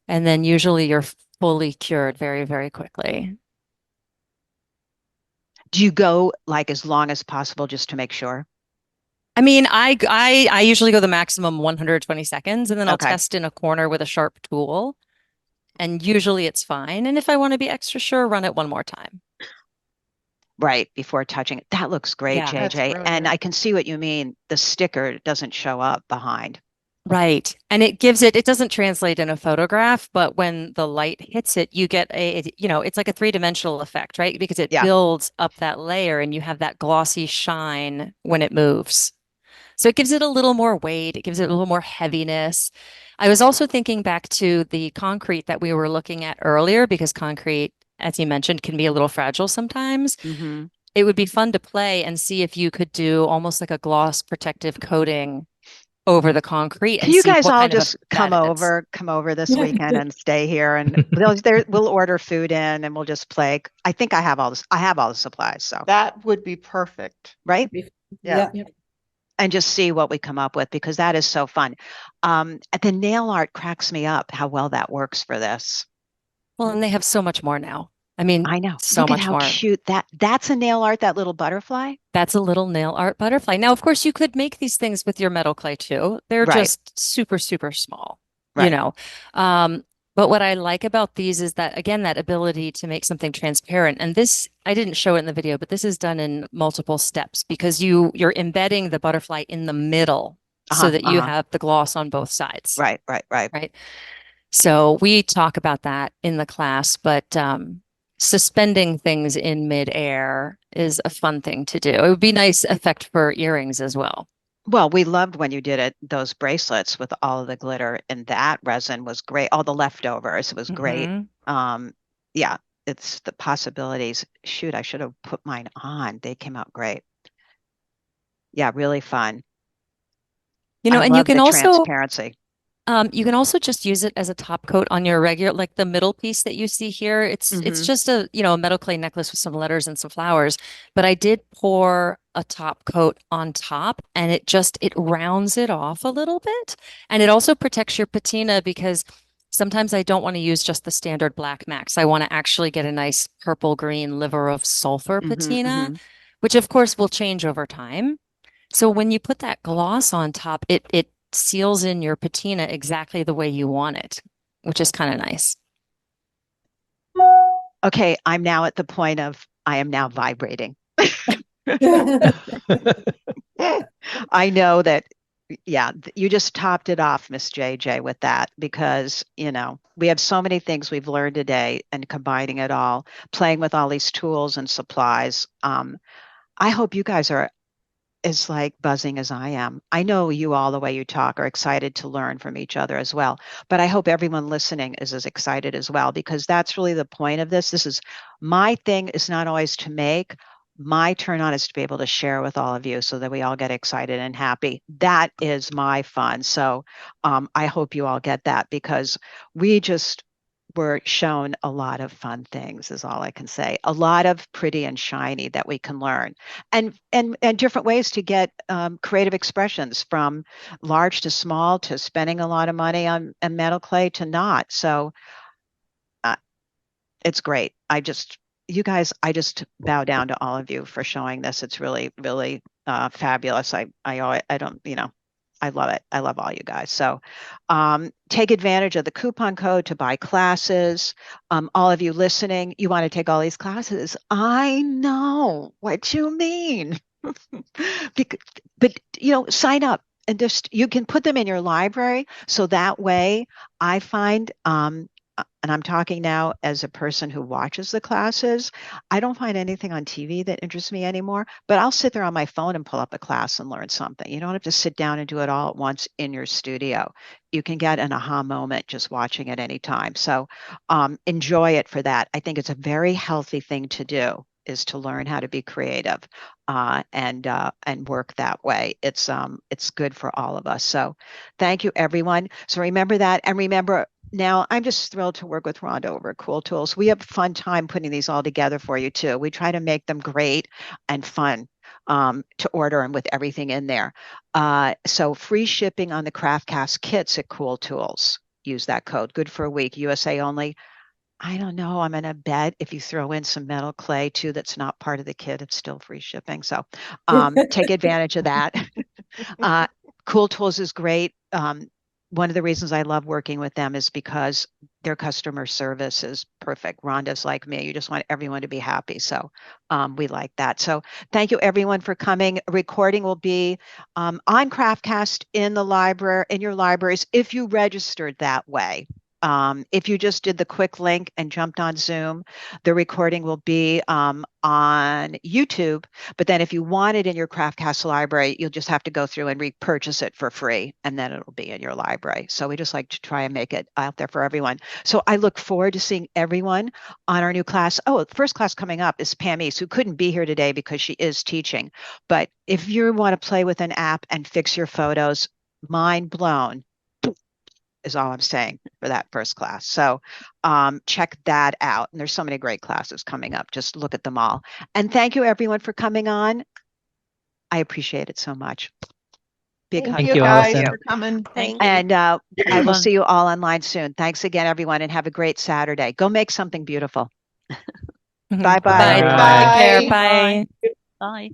And then usually you're fully cured very, very quickly. Do you go like as long as possible just to make sure? I mean, I usually go the maximum 120 seconds, and then I'll Okay. test in a corner with a sharp tool. And usually it's fine. And if I want to be extra sure, run it one more time. Right, before touching it. That looks great, Yeah. That's JJ. And brilliant. I can see what you mean. The sticker doesn't show up behind. Right. And it gives it doesn't translate in a photograph, but when the light hits it, you get it's like a 3-dimensional effect, right? Because it Yeah. builds up that layer and you have that glossy shine when it moves. So it gives it a little more weight. It gives it a little more heaviness. I was also thinking back to the concrete that we were looking at earlier, because concrete, as you mentioned, can be a little fragile sometimes. It would be fun to play and see if you could do almost like a gloss protective coating over the concrete Can and you see guys what all kind of just that is. come over this weekend and stay here, and we'll order food in and we'll just play. I think I have all this. I have all the supplies, so That would be perfect. right, Yeah. and just see what we come up with, because that is so fun. The nail art cracks me up how well that works for this. Well, and they have so much more now. I mean, I know. so Look at much how more. cute that's a nail art, that little butterfly. That's a little nail art butterfly. Now, of course, you could make these things with your metal clay too. They're Right. just super, super small, Right. But what I like about these is that, again, that ability to make something transparent. And this, I didn't show it in the video, but this is done in multiple steps because you're embedding the butterfly in the middle so that you have the gloss on both sides. Right. Right. So we talk about that in the class, but suspending things in midair is a fun thing to do. It would be nice effect for earrings as well. Well, we loved when you did those bracelets with all of the glitter, and that resin was great. All the leftovers, it was great. Yeah, it's the possibilities. Shoot, I should have put mine on. They came out great. Yeah, really fun. I And you love can the also transparency. You can also just use it as a top coat on your regular, like the middle piece that you see here. It's just a metal clay necklace with some letters and some flowers. But I did pour a top coat on top, and it rounds it off a little bit, and it also protects your patina because sometimes I don't want to use just the standard black max. I want to actually get a nice purple green liver of sulfur patina, which of course will change over time. So when you put that gloss on top, it seals in your patina exactly the way you want it, which is kind of nice. Okay, I'm now at the point of I am now vibrating. I know that, yeah, you just topped it off, Miss JJ, with that, because, we have so many things we've learned today, and combining it all, playing with all these tools and supplies. I hope you guys are as like buzzing as I am. I know you all, the way you talk, are excited to learn from each other as well. But I hope everyone listening is as excited as well, because that's really the point of this. This is my thing, is not always to make. My turn on is to be able to share with all of you so that we all get excited and happy. That is my fun. So I hope you all get that, because we just were shown a lot of fun things, is all I can say. A lot of pretty and shiny that we can learn, and different ways to get creative expressions, from large to small, to spending a lot of money on metal clay to not. So it's great. You guys, I just bow down to all of you for showing this. It's really, really fabulous. I don't, I love it. I love all you guys. So take advantage of the coupon code to buy classes. All of you listening, you want to take all these classes. I know what you mean. But sign up, and just, you can put them in your library. So that way I find, and I'm talking now as a person who watches the classes, I don't find anything on TV that interests me anymore, but I'll sit there on my phone and pull up a class and learn something. You don't have to sit down and do it all at once in your studio. You can get an aha moment just watching at any time. So enjoy it for that. I think it's a very healthy thing to do. is to learn how to be creative and work that way. It's good for all of us. So thank you, everyone. So remember that, and remember, now I'm just thrilled to work with Rhonda over at Cool Tools. We have a fun time putting these all together for you too. We try to make them great and fun to order and with everything in there. So free shipping on the Craft Cast kits at Cool Tools. Use that code. Good for a week. USA only. I don't know. I'm going to bet if you throw in some metal clay too, that's not part of the kit, it's still free shipping. So take advantage of that. Cool Tools is great. One of the reasons I love working with them is because their customer service is perfect. Rhonda's like me. You just want everyone to be happy. So we like that. So thank you, everyone, for coming. A recording will be on Craftcast in the library, in your libraries, if you registered that way. If you just did the quick link and jumped on Zoom, the recording will be on YouTube. But then if you want it in your Craftcast library, you'll just have to go through and repurchase it for free, and then it'll be in your library. So we just like to try and make it out there for everyone. So I look forward to seeing everyone on our new class. Oh, the first class coming up is Pam East, who couldn't be here today because she is teaching. But if you want to play with an app and fix your photos, mind blown is all I'm saying for that first class. So check that out. And there's so many great classes coming up. Just look at them all. And thank you, everyone, for coming on. I appreciate it so much. Big hug. Thank you guys for coming. Thank And I will see you all online soon. Thanks again, everyone, and have a great Saturday. Go make something beautiful. Bye-bye. Bye. Bye. Take care. Bye. Bye.